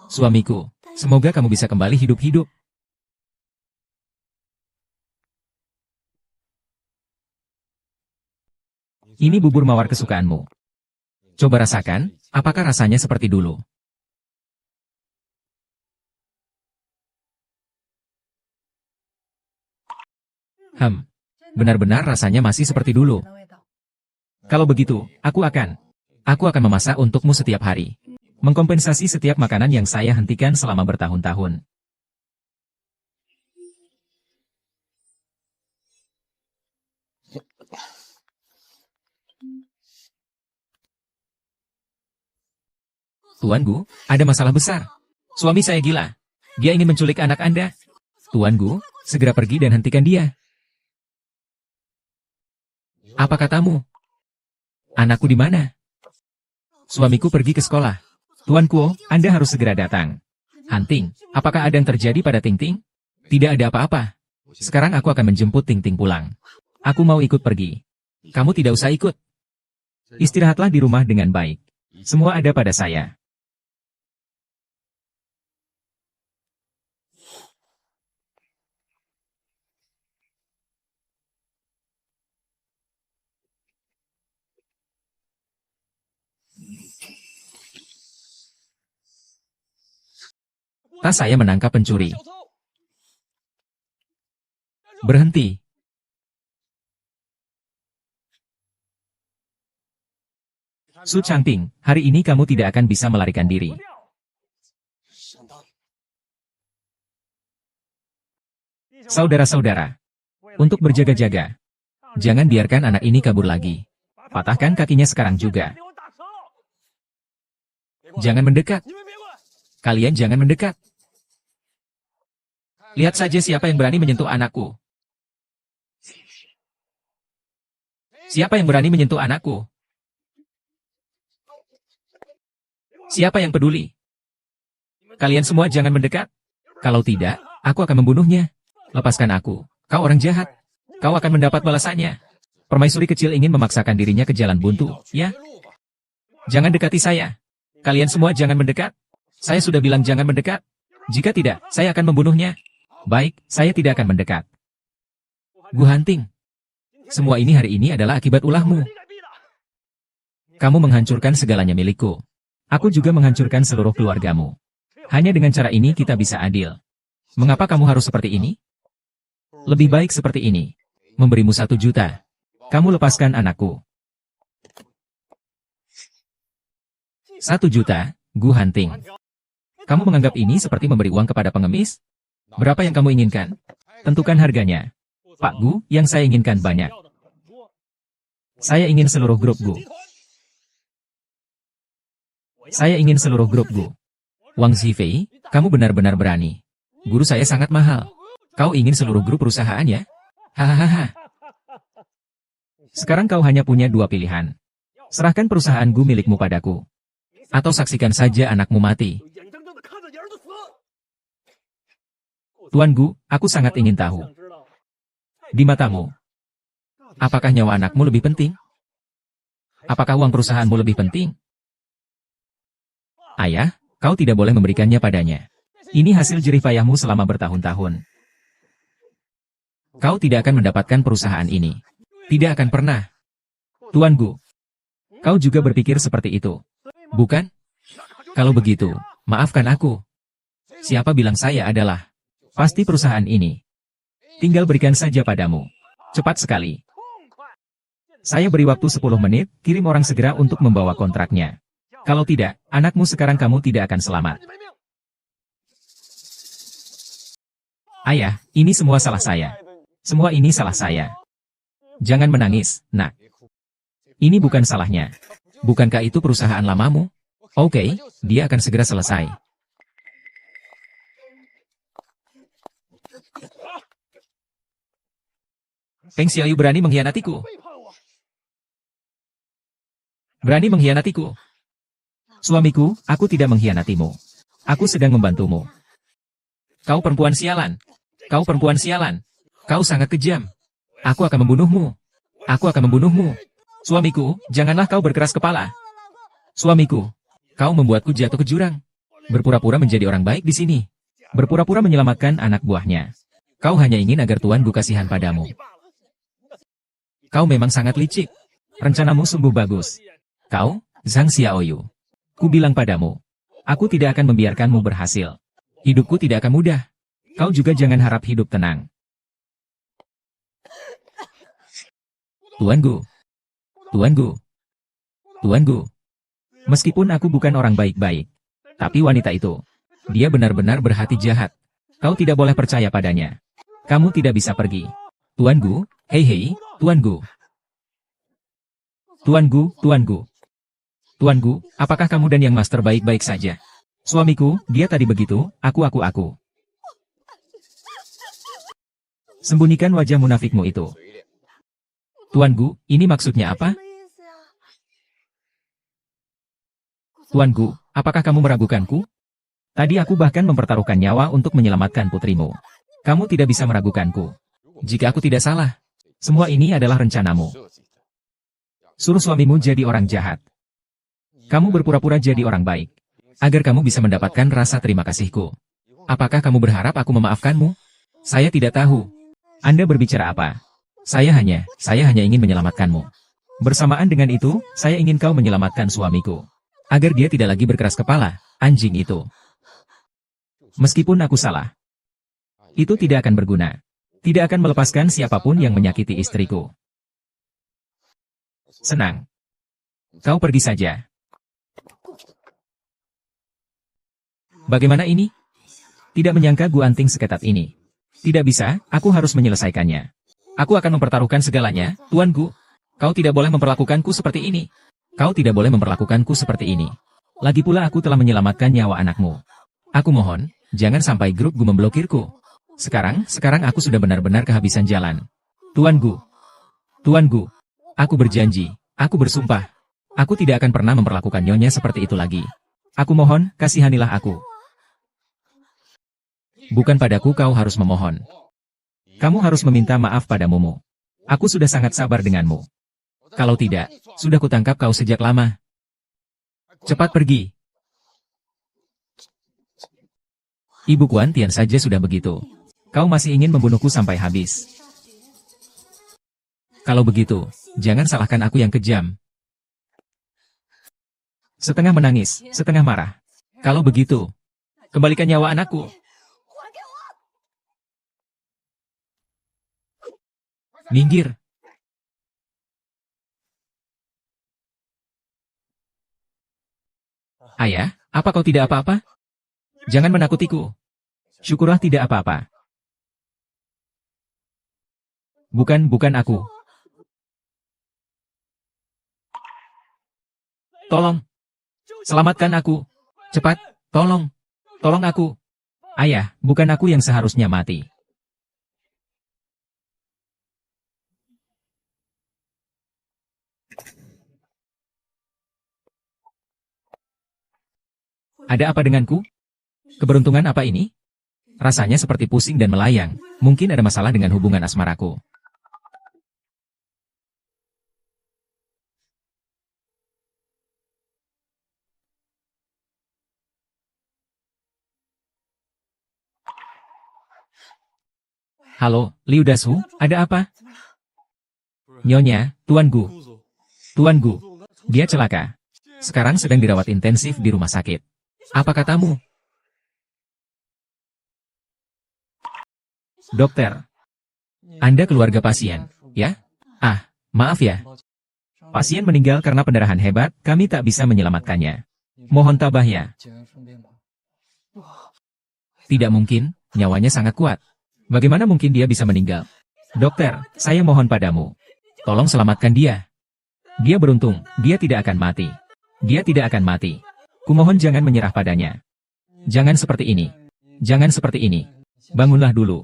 Suamiku, semoga kamu bisa kembali hidup-hidup. Ini bubur mawar kesukaanmu. Coba rasakan, apakah rasanya seperti dulu? Benar-benar rasanya masih seperti dulu. Kalau begitu, aku akan memasak untukmu setiap hari. Mengkompensasi setiap makanan yang saya hentikan selama bertahun-tahun. Tuan Gu, ada masalah besar. Suami saya gila. Dia ingin menculik anak Anda. Tuan Gu, segera pergi dan hentikan dia. Apa katamu? Anakku di mana? Suamiku pergi ke sekolah. Tuan Kuo, Anda harus segera datang. Hunting, apakah ada yang terjadi pada Ting Ting? Tidak ada apa-apa. Sekarang aku akan menjemput Ting Ting pulang. Aku mau ikut pergi. Kamu tidak usah ikut. Istirahatlah di rumah dengan baik. Semua ada pada saya. Tas saya menangkap pencuri. Berhenti. Su Changping, hari ini kamu tidak akan bisa melarikan diri. Saudara-saudara, untuk berjaga-jaga, jangan biarkan anak ini kabur lagi. Patahkan kakinya sekarang juga. Jangan mendekat. Kalian jangan mendekat. Lihat saja siapa yang berani menyentuh anakku. Siapa yang berani menyentuh anakku? Siapa yang peduli? Kalian semua jangan mendekat. Kalau tidak, aku akan membunuhnya. Lepaskan aku. Kau orang jahat. Kau akan mendapat balasannya. Permaisuri kecil ingin memaksakan dirinya ke jalan buntu, ya? Jangan dekati saya. Kalian semua jangan mendekat. Saya sudah bilang jangan mendekat. Jika tidak, saya akan membunuhnya. Baik, saya tidak akan mendekat. Gu Hanting. Semua ini hari ini adalah akibat ulahmu. Kamu menghancurkan segalanya milikku. Aku juga menghancurkan seluruh keluargamu. Hanya dengan cara ini kita bisa adil. Mengapa kamu harus seperti ini? Lebih baik seperti ini. Memberimu 1 juta. Kamu lepaskan anakku. 1 juta, Gu Hanting. Kamu menganggap ini seperti memberi uang kepada pengemis? Berapa yang kamu inginkan? Tentukan harganya. Pak Gu, yang saya inginkan banyak. Saya ingin seluruh grup Gu. Saya ingin seluruh grup Gu. Wang Zifei, kamu benar-benar berani. Guru saya sangat mahal. Kau ingin seluruh grup perusahaan ya? Hahaha. Sekarang kau hanya punya 2 pilihan. Serahkan perusahaan Gu milikmu padaku. Atau saksikan saja anakmu mati. Tuan Gu, aku sangat ingin tahu. Di matamu, apakah nyawa anakmu lebih penting? Apakah uang perusahaanmu lebih penting? Ayah, kau tidak boleh memberikannya padanya. Ini hasil jerih payahmu selama bertahun-tahun. Kau tidak akan mendapatkan perusahaan ini. Tidak akan pernah. Tuan Gu, kau juga berpikir seperti itu, bukan? Kalau begitu, maafkan aku. Siapa bilang saya adalah? Pasti perusahaan ini. Tinggal berikan saja padamu. Cepat sekali. Saya beri waktu 10 menit, kirim orang segera untuk membawa kontraknya. Kalau tidak, anakmu sekarang kamu tidak akan selamat. Ayah, ini semua salah saya. Semua ini salah saya. Jangan menangis, nak. Ini bukan salahnya. Bukankah itu perusahaan lamamu? Oke, dia akan segera selesai. Peng Xiaoyu berani mengkhianatiku. Berani mengkhianatiku. Suamiku, aku tidak mengkhianatimu. Aku sedang membantumu. Kau perempuan sialan. Kau perempuan sialan. Kau sangat kejam. Aku akan membunuhmu. Aku akan membunuhmu. Suamiku, janganlah kau berkeras kepala. Suamiku, kau membuatku jatuh ke jurang. Berpura-pura menjadi orang baik di sini. Berpura-pura menyelamatkan anak buahnya. Kau hanya ingin agar Tuan Gu kasihan padamu. Kau memang sangat licik. Rencanamu sungguh bagus. Kau, Zhang Xiaoyu. Ku bilang padamu, aku tidak akan membiarkanmu berhasil. Hidupku tidak akan mudah. Kau juga jangan harap hidup tenang. Tuan Gu. Tuan Gu. Tuan Gu. Meskipun aku bukan orang baik-baik, tapi wanita itu, dia benar-benar berhati jahat. Kau tidak boleh percaya padanya. Kamu tidak bisa pergi. Tuan Gu, hei, Tuan Gu. Tuan Gu, Tuan Gu. Tuan Gu, apakah kamu dan Yang Master baik-baik saja? Suamiku, dia tadi begitu, aku. Sembunyikan wajah munafikmu itu. Tuan Gu, ini maksudnya apa? Tuan Gu, apakah kamu meragukanku? Tadi aku bahkan mempertaruhkan nyawa untuk menyelamatkan putrimu. Kamu tidak bisa meragukanku. Jika aku tidak salah, semua ini adalah rencanamu. Suruh suamimu jadi orang jahat. Kamu berpura-pura jadi orang baik, agar kamu bisa mendapatkan rasa terima kasihku. Apakah kamu berharap aku memaafkanmu? Saya tidak tahu. Anda berbicara apa? Saya hanya ingin menyelamatkanmu. Bersamaan dengan itu, saya ingin kau menyelamatkan suamiku. Agar dia tidak lagi berkeras kepala, anjing itu. Meskipun aku salah, itu tidak akan berguna. Tidak akan melepaskan siapapun yang menyakiti istriku. Senang. Kau pergi saja. Bagaimana ini? Tidak menyangka Gu Anting seketat ini. Tidak bisa, aku harus menyelesaikannya. Aku akan mempertaruhkan segalanya, Tuan Gu. Kau tidak boleh memperlakukanku seperti ini. Kau tidak boleh memperlakukanku seperti ini. Lagi pula aku telah menyelamatkan nyawa anakmu. Aku mohon, jangan sampai grup Gu memblokirku. Sekarang aku sudah benar-benar kehabisan jalan. Tuan Gu. Tuan Gu. Aku berjanji, aku bersumpah. Aku tidak akan pernah memperlakukan nyonya seperti itu lagi. Aku mohon, kasihanilah aku. Bukan padaku kau harus memohon. Kamu harus meminta maaf pada Momo. Aku sudah sangat sabar denganmu. Kalau tidak, sudah kutangkap kau sejak lama. Cepat pergi. Ibu Kuan Tian saja sudah begitu. Kau masih ingin membunuhku sampai habis. Kalau begitu, jangan salahkan aku yang kejam. Setengah menangis, setengah marah. Kalau begitu, kembalikan nyawa anakku. Minggir. Ayah, apa kau tidak apa-apa? Jangan menakutiku. Syukurlah tidak apa-apa. Bukan aku. Tolong. Selamatkan aku. Cepat, tolong. Tolong aku. Ayah, bukan aku yang seharusnya mati. Ada apa denganku? Keberuntungan apa ini? Rasanya seperti pusing dan melayang. Mungkin ada masalah dengan hubungan asmaraku. Halo, Liu Dasu, ada apa? Nyonya, Tuan Gu. Tuan Gu, dia celaka. Sekarang sedang dirawat intensif di rumah sakit. Apa katamu? Dokter, Anda keluarga pasien, ya? Ah, maaf ya. Pasien meninggal karena pendarahan hebat, kami tak bisa menyelamatkannya. Mohon tabah ya. Tidak mungkin, nyawanya sangat kuat. Bagaimana mungkin dia bisa meninggal? Dokter, saya mohon padamu. Tolong selamatkan dia. Dia beruntung, dia tidak akan mati. Dia tidak akan mati. Kumohon jangan menyerah padanya. Jangan seperti ini. Jangan seperti ini. Bangunlah dulu.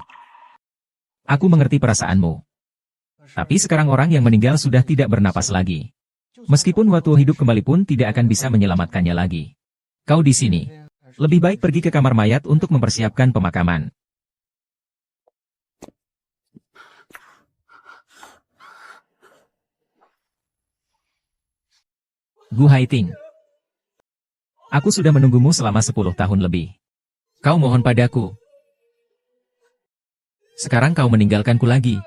Aku mengerti perasaanmu. Tapi sekarang orang yang meninggal sudah tidak bernapas lagi. Meskipun waktu hidup kembali pun tidak akan bisa menyelamatkannya lagi. Kau di sini. Lebih baik pergi ke kamar mayat untuk mempersiapkan pemakaman. Gu Haiting. Aku sudah menunggumu selama 10 tahun lebih. Kau mohon padaku. Sekarang kau meninggalkanku lagi.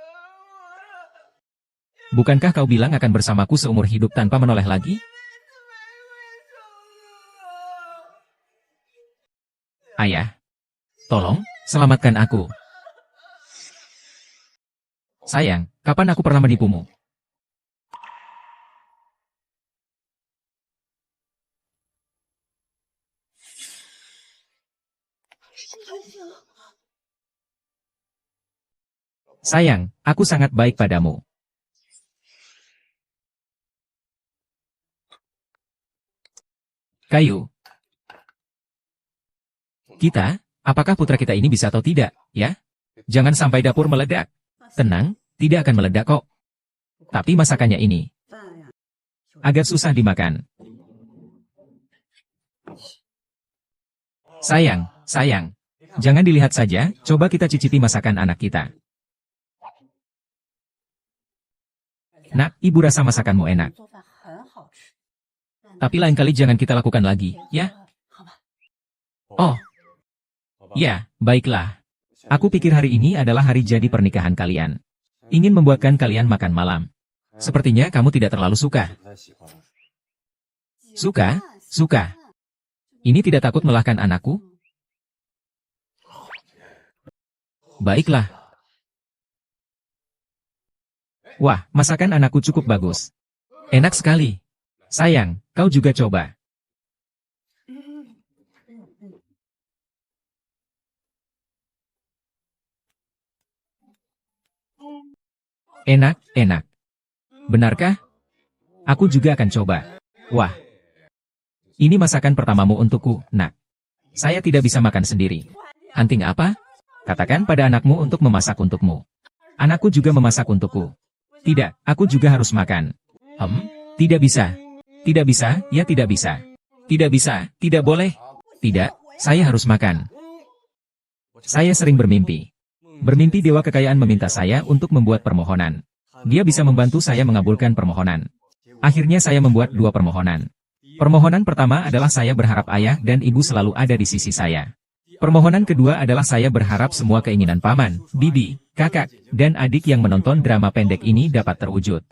Bukankah kau bilang akan bersamaku seumur hidup tanpa menoleh lagi? Ayah, tolong, selamatkan aku. Sayang, kapan aku pernah menipumu? Sayang, aku sangat baik padamu. Kayu. Kita, apakah putra kita ini bisa atau tidak, ya? Jangan sampai dapur meledak. Tenang, tidak akan meledak kok. Tapi masakannya ini agak susah dimakan. Sayang, jangan dilihat saja, coba kita cicipi masakan anak kita. Nak, ibu rasa masakanmu enak. Tapi lain kali jangan kita lakukan lagi, ya? Oh. Ya, baiklah. Aku pikir hari ini adalah hari jadi pernikahan kalian. Ingin membuatkan kalian makan malam. Sepertinya kamu tidak terlalu suka. Suka. Ini tidak takut melahkan anakku? Baiklah. Wah, masakan anakku cukup bagus. Enak sekali. Sayang, kau juga coba. Enak. Benarkah? Aku juga akan coba. Wah. Ini masakan pertamamu untukku, nak. Saya tidak bisa makan sendiri. Anting apa? Katakan pada anakmu untuk memasak untukmu. Anakku juga memasak untukku. Tidak, aku juga harus makan. Tidak bisa. Tidak bisa, ya tidak bisa. Tidak bisa, tidak boleh. Tidak, saya harus makan. Saya sering bermimpi. Bermimpi dewa kekayaan meminta saya untuk membuat permohonan. Dia bisa membantu saya mengabulkan permohonan. Akhirnya saya membuat 2 permohonan. Permohonan pertama adalah saya berharap ayah dan ibu selalu ada di sisi saya. Permohonan kedua adalah saya berharap semua keinginan paman, bibi, kakak, dan adik yang menonton drama pendek ini dapat terwujud.